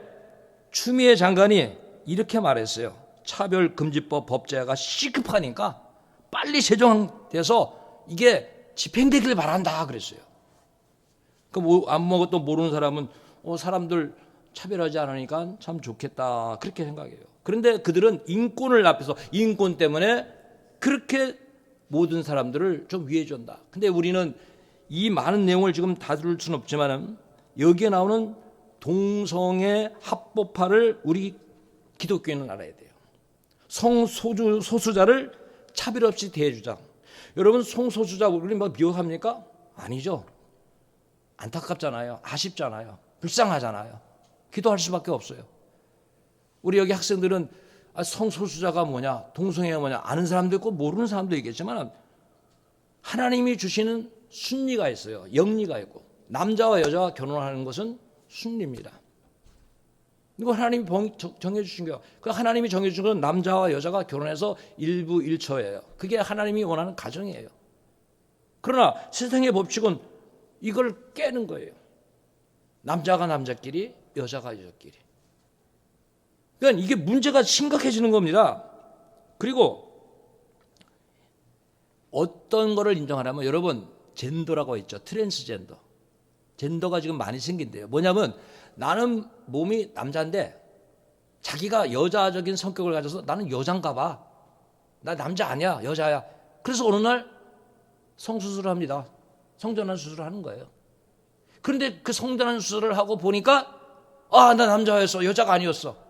추미애 장관이 이렇게 말했어요. 차별금지법 법제화가 시급하니까 빨리 제정돼서 이게 집행되길 바란다 그랬어요. 아무것도 모르는 사람은 사람들 차별하지 않으니까 참 좋겠다 그렇게 생각해요. 그런데 그들은 인권을 앞에서 인권 때문에 그렇게 모든 사람들을 좀 위해 준다. 근데 우리는 이 많은 내용을 지금 다 들을 수는 없지만 여기에 나오는 동성애 합법화를 우리 기독교인은 알아야 돼요. 성소수자를 차별 없이 대해주자. 여러분, 성소수자 우리 뭐 미워합니까? 아니죠. 안타깝잖아요. 아쉽잖아요. 불쌍하잖아요. 기도할 수밖에 없어요. 우리 여기 학생들은 성소수자가 뭐냐, 동성애가 뭐냐 아는 사람도 있고 모르는 사람도 있겠지만 하나님이 주시는 순리가 있어요. 영리가 있고 남자와 여자가 결혼하는 것은 순리입니다. 이거 하나님이 정해주신 거예요. 그 하나님이 정해주신 건 남자와 여자가 결혼해서 일부일처예요. 그게 하나님이 원하는 가정이에요. 그러나 세상의 법칙은 이걸 깨는 거예요. 남자가 남자끼리, 여자가 여자끼리. 그러니까 이게 문제가 심각해지는 겁니다. 그리고 어떤 거를 인정하냐면 여러분, 젠더라고 있죠. 트랜스젠더. 젠더가 지금 많이 생긴대요. 뭐냐면 나는 몸이 남자인데 자기가 여자적인 성격을 가져서 나는 여잔가 봐. 나 남자 아니야. 여자야. 그래서 어느 날 성수술을 합니다. 성전환 수술을 하는 거예요. 그런데 그 성전환 수술을 하고 보니까 나 남자였어. 여자가 아니었어.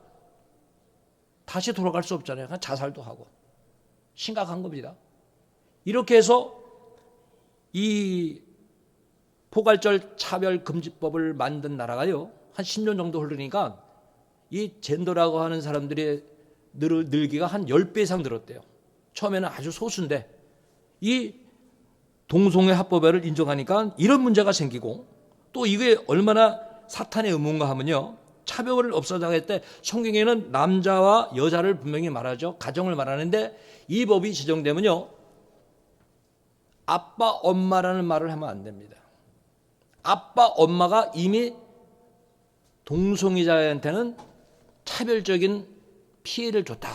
다시 돌아갈 수 없잖아요. 그냥 자살도 하고. 심각한 겁니다. 이렇게 해서 이 포괄적 차별금지법을 만든 나라가요, 한 10년 정도 흐르니까 이 젠더라고 하는 사람들의 늘기가 한 10배 이상 늘었대요. 처음에는 아주 소수인데 이 동성애 합법화를 인정하니까 이런 문제가 생기고, 또 이게 얼마나 사탄의 음모인가 하면요, 차별을 없애자고 할 때 성경에는 남자와 여자를 분명히 말하죠. 가정을 말하는데 이 법이 제정되면요, 아빠 엄마라는 말을 하면 안 됩니다. 아빠 엄마가 이미 동성애자한테는 차별적인 피해를 줬다.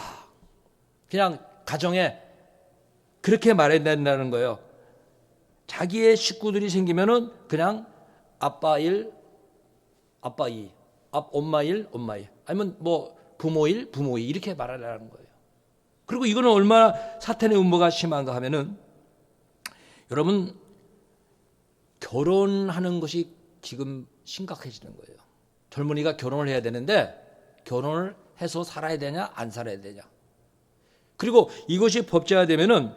그냥 가정에 그렇게 말해야 된다는 거예요. 자기의 식구들이 생기면은 그냥 아빠 1, 아빠 2, 엄마 1, 엄마 2, 아니면 뭐 부모 1, 부모 2 이렇게 말하려는 거예요. 그리고 이거는 얼마나 사탄의 음모가 심한가 하면은, 여러분, 결혼하는 것이 지금 심각해지는 거예요. 젊은이가 결혼을 해야 되는데 결혼을 해서 살아야 되냐 안 살아야 되냐. 그리고 이것이 법제화되면은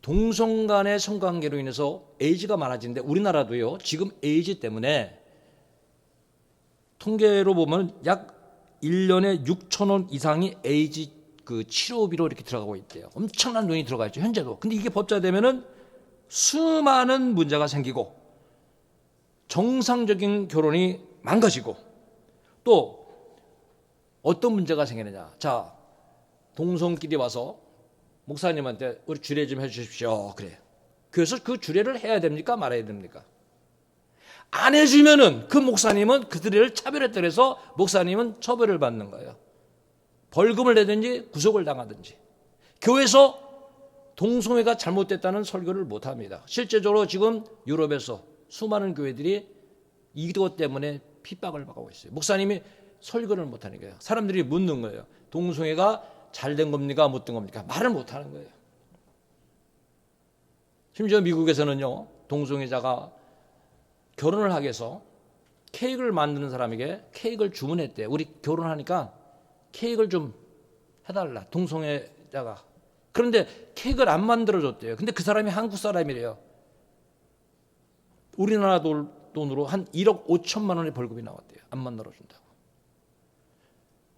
동성 간의 성관계로 인해서 에이즈가 많아지는데, 우리나라도요 지금 에이즈 때문에 통계로 보면 약 1년에 6,000원 이상이 에이즈 그 치료비로 이렇게 들어가고 있대요. 엄청난 돈이 들어가 있죠, 현재도. 근데 이게 법제화되면은 수많은 문제가 생기고 정상적인 결혼이 망가지고, 또 어떤 문제가 생기느냐. 자, 동성끼리 와서 목사님한테 우리 주례 좀 해주십시오. 그래. 그래서 그 주례를 해야 됩니까 말아야 됩니까? 안 해주면은 그 목사님은 그들을 차별했다 해서 목사님은 처벌을 받는 거예요. 벌금을 내든지 구속을 당하든지. 교회에서 동성애가 잘못됐다는 설교를 못합니다. 실제적으로 지금 유럽에서 수많은 교회들이 이것 때문에 핍박을 받고 있어요. 목사님이 설교를 못하니까요. 사람들이 묻는 거예요. 동성애가 잘된 겁니까 못된 겁니까? 말을 못하는 거예요. 심지어 미국에서는요, 동성애자가 결혼을 하기 위해서 케이크를 만드는 사람에게 케이크를 주문했대요. 우리 결혼하니까 케이크를 좀 해달라, 동성애자가. 그런데 케이크를 안 만들어줬대요. 근데 그 사람이 한국 사람이래요. 우리나라 돈으로 한 1억 5천만 원의 벌금이 나왔대요. 안 만들어준다고.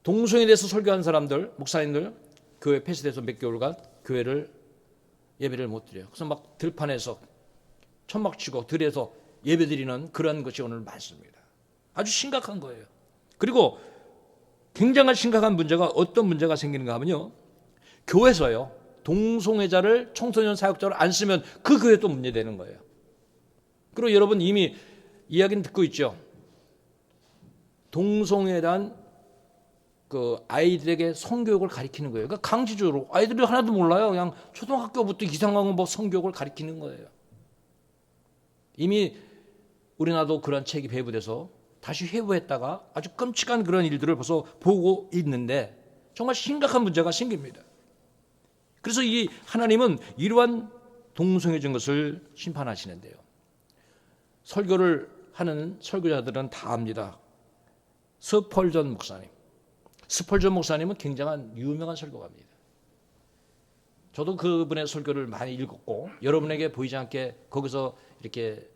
동성애에 대해서 설교한 사람들, 목사님들, 교회 폐쇄돼서 몇 개월간 교회를 예배를 못 드려요. 그래서 막 들판에서 천막 치고 들에서 예배 드리는 그런 것이 오늘 많습니다. 아주 심각한 거예요. 그리고 굉장한 심각한 문제가, 어떤 문제가 생기는가 하면요, 교회에서요 동성애자를 청소년 사역자로 안 쓰면 그 교회 또 문제되는 거예요. 그리고 여러분 이미 이야기는 듣고 있죠. 동성애에 대한 그 아이들에게 성교육을 가르치는 거예요. 그러니까 강제적으로 아이들이 하나도 몰라요. 그냥 초등학교부터 이상한 뭐 성교육을 가르치는 거예요. 이미 우리나라도 그런 책이 배부돼서 다시 회부했다가 아주 끔찍한 그런 일들을 벌써 보고 있는데 정말 심각한 문제가 생깁니다. 그래서 이 하나님은 이러한 동성애적인 것을 심판하시는데요. 설교를 하는 설교자들은 다 압니다. 스펄전 목사님. 스펄전 목사님은 굉장한 유명한 설교가입니다. 저도 그분의 설교를 많이 읽었고 여러분에게 보이지 않게 거기서 이렇게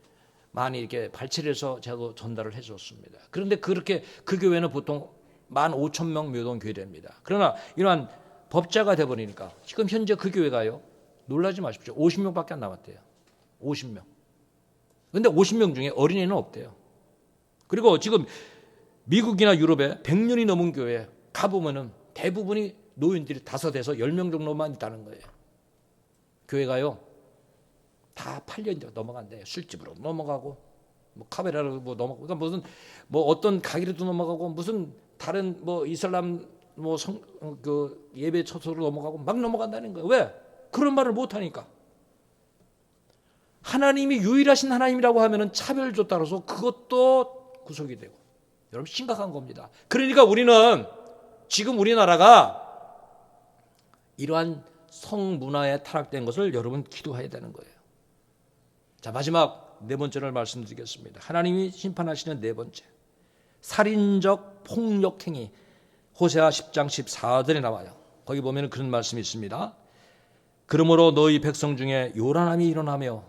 많이 이렇게 발췌해서 제가 전달을 해줬습니다. 그런데 그렇게 그 교회는 보통 15,000명 묘동 교회입니다. 그러나 이러한 법자가 돼버리니까 지금 현재 그 교회가요, 놀라지 마십시오, 50명밖에 안 남았대요. 50명. 그런데 50명 중에 어린이는 없대요. 그리고 지금 미국이나 유럽에 100년이 넘은 교회에 가보면은 대부분이 노인들이 5에서 10명 정도만 있다는 거예요. 교회가요 다 8년 넘어간대요. 술집으로 넘어가고 뭐 카메라로 뭐 넘어가고, 그러니까 무슨 뭐 어떤 가게로도 넘어가고 무슨 다른 뭐 이슬람 뭐 그 예배 처소로 넘어가고 막 넘어간다는 거예요. 왜? 그런 말을 못 하니까. 하나님이 유일하신 하나님이라고 하면은 차별조 따라서 그것도 구속이 되고. 여러분 심각한 겁니다. 그러니까 우리는 지금 우리나라가 이러한 성문화에 타락된 것을 여러분 기도해야 되는 거예요. 자, 마지막 네 번째를 말씀드리겠습니다. 하나님이 심판하시는 네 번째, 살인적 폭력 행위. 호세아 10장 14절에 나와요. 거기 보면 그런 말씀이 있습니다. 그러므로 너희 백성 중에 요란함이 일어나며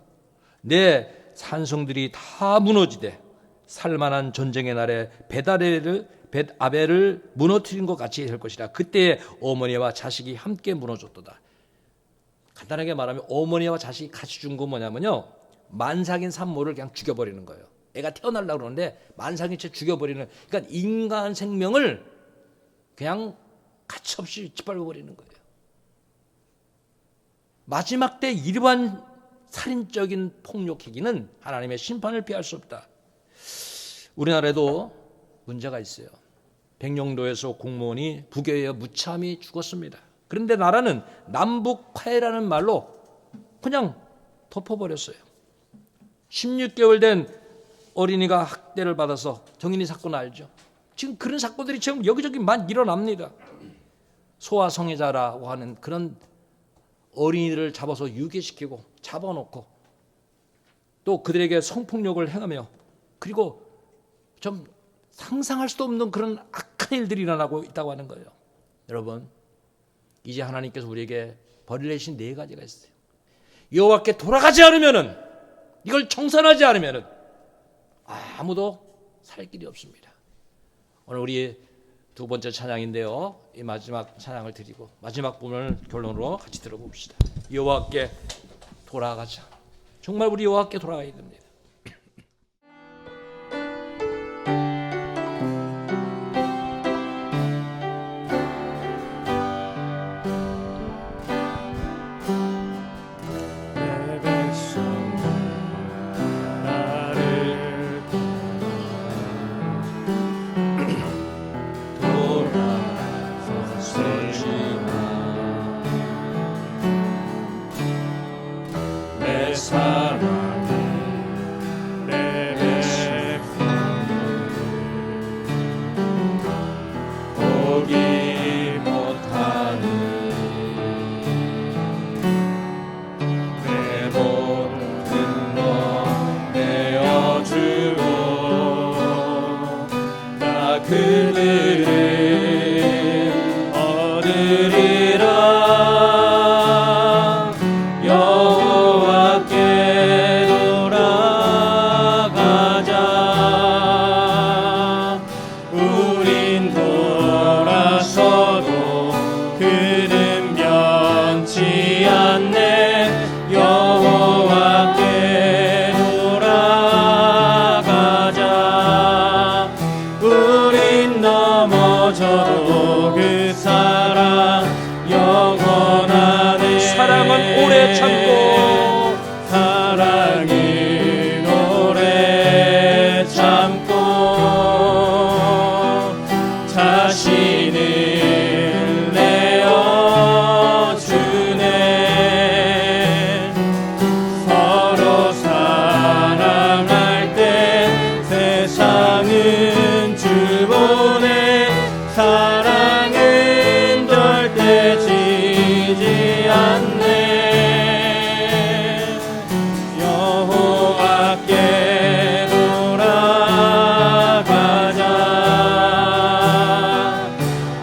내 산성들이 다 무너지되 살만한 전쟁의 날에 벳아벨을 무너뜨린 것 같이 될 것이라. 그때 어머니와 자식이 함께 무너졌도다. 간단하게 말하면 어머니와 자식이 같이 죽은 건 뭐냐면요, 만삭인 산모를 그냥 죽여버리는 거예요. 애가 태어나려고 그러는데 만삭인 채 죽여버리는, 그러니까 인간 생명을 그냥 가차없이 짓밟아버리는 거예요. 마지막 때 이러한 살인적인 폭력 행위는 하나님의 심판을 피할 수 없다. 우리나라에도 문제가 있어요. 백령도에서 공무원이 북에 의해 무참히 죽었습니다. 그런데 나라는 남북 화해라는 말로 그냥 덮어버렸어요. 16개월 된 어린이가 학대를 받아서 정인이 사건 알죠? 지금 그런 사건들이 지금 여기저기 많이 일어납니다. 소아 성애자라고 하는 그런 어린이들을 잡아서 유괴시키고 잡아놓고 또 그들에게 성폭력을 행하며 그리고 좀 상상할 수도 없는 그런 악한 일들이 일어나고 있다고 하는 거예요. 여러분, 이제 하나님께서 우리에게 벌을 내신 네 가지가 있어요. 여호와께 돌아가지 않으면은, 이걸 청산하지 않으면은 아무도 살 길이 없습니다. 오늘 우리 두 번째 찬양인데요, 이 마지막 찬양을 드리고 마지막 부분을 결론으로 같이 들어봅시다. 여호와께 돌아가자. 정말 우리 여호와께 돌아가야 됩니다. 내 백성들 나를 돌아서지마 내 사랑을 내 백성들 보기 못하니 내 모든 것 내어주고 나 그들을 얻으리라 여호와께 돌아가자 우린 돌아서도 그는 변치 않네 여호와께 돌아가자 우린 넘어져도 그 사랑 영원하네 사랑은 오래 참고 사랑은 오래 참고 자신을 내어주네 서로 사랑할 때 세상은 주보네 사랑은 절대 지지 않네 여호와께 돌아가자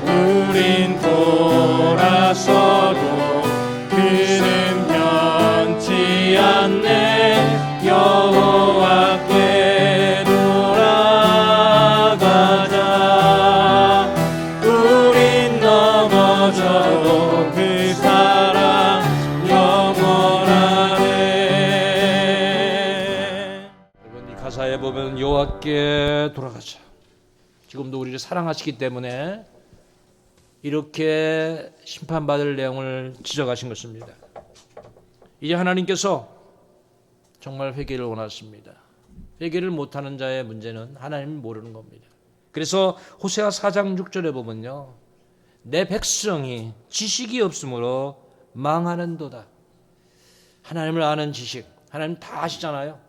우린 돌아서도 그는 변치 않네 여호와께 돌아가자 우린 넘어져도 그 사랑 영원하네 여러분, 이 가사에 보면 여호와께 돌아가자. 지금도 우리를 사랑하시기 때문에 이렇게 심판받을 내용을 지적하신 것입니다. 이제 하나님께서 정말 회개를 원하십니다. 회개를 못하는 자의 문제는 하나님이 모르는 겁니다. 그래서 호세아 4장 6절에 보면요, 내 백성이 지식이 없으므로 망하는도다. 하나님을 아는 지식, 하나님 다 아시잖아요.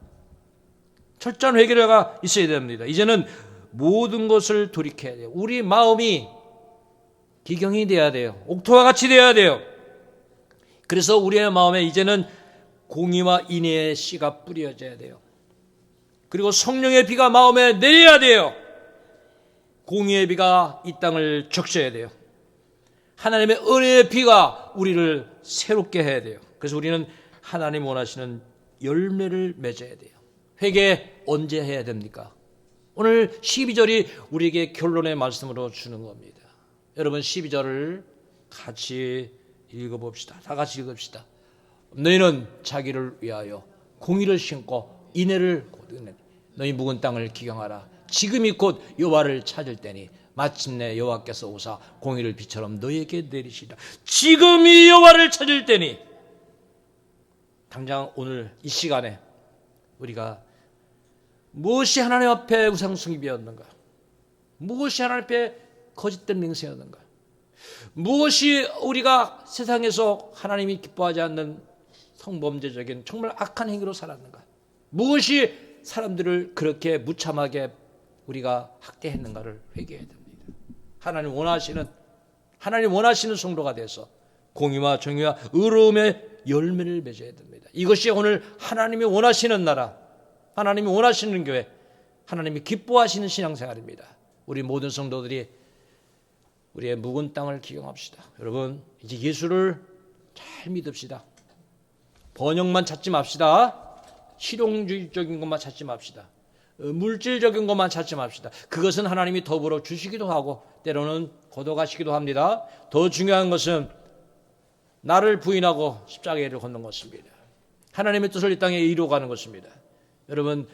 철저한 회개가 있어야 됩니다. 이제는 모든 것을 돌이켜야 돼요. 우리 마음이 기경이 돼야 돼요. 옥토와 같이 돼야 돼요. 그래서 우리의 마음에 이제는 공의와 인애의 씨가 뿌려져야 돼요. 그리고 성령의 비가 마음에 내려야 돼요. 공의의 비가 이 땅을 적셔야 돼요. 하나님의 은혜의 비가 우리를 새롭게 해야 돼요. 그래서 우리는 하나님 원하시는 열매를 맺어야 돼요. 회개 언제 해야 됩니까? 오늘 12절이 우리에게 결론의 말씀으로 주는 겁니다. 여러분, 12절을 같이 읽어봅시다. 다 같이 읽읍시다. 너희는 자기를 위하여 공의를 심고 인애를 거두네. 너희 묵은 땅을 기경하라. 지금이 곧 여호와를 찾을 때니 마침내 여호와께서 오사 공의를 비처럼 너희에게 내리시리라. 지금이 여호와를 찾을 때니. 당장 오늘 이 시간에 우리가 무엇이 하나님 앞에 우상숭배였는가? 무엇이 하나님 앞에 거짓된 맹세였는가? 무엇이 우리가 세상에서 하나님이 기뻐하지 않는 성범죄적인 정말 악한 행위로 살았는가? 무엇이 사람들을 그렇게 무참하게 우리가 학대했는가를 회개해야 됩니다. 하나님 원하시는 하나님 원하시는 성도가 돼서 공의와 정의와 의로움의 열매를 맺어야 됩니다. 이것이 오늘 하나님이 원하시는 나라, 하나님이 원하시는 교회, 하나님이 기뻐하시는 신앙생활입니다. 우리 모든 성도들이 우리의 묵은 땅을 기경합시다. 여러분, 이제 예수를 잘 믿읍시다. 번영만 찾지 맙시다. 실용주의적인 것만 찾지 맙시다. 물질적인 것만 찾지 맙시다. 그것은 하나님이 더불어 주시기도 하고 때로는 걷어가시기도 합니다. 더 중요한 것은 나를 부인하고 십자가를 걷는 것입니다. 하나님의 뜻을 이 땅에 이루어가는 것입니다. 여러분,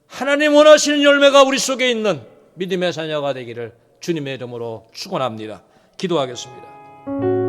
하나님 원하시는 열매가 우리 속에 있는 믿음의 자녀가 되기를 주님의 이름으로 축원합니다. 기도하겠습니다.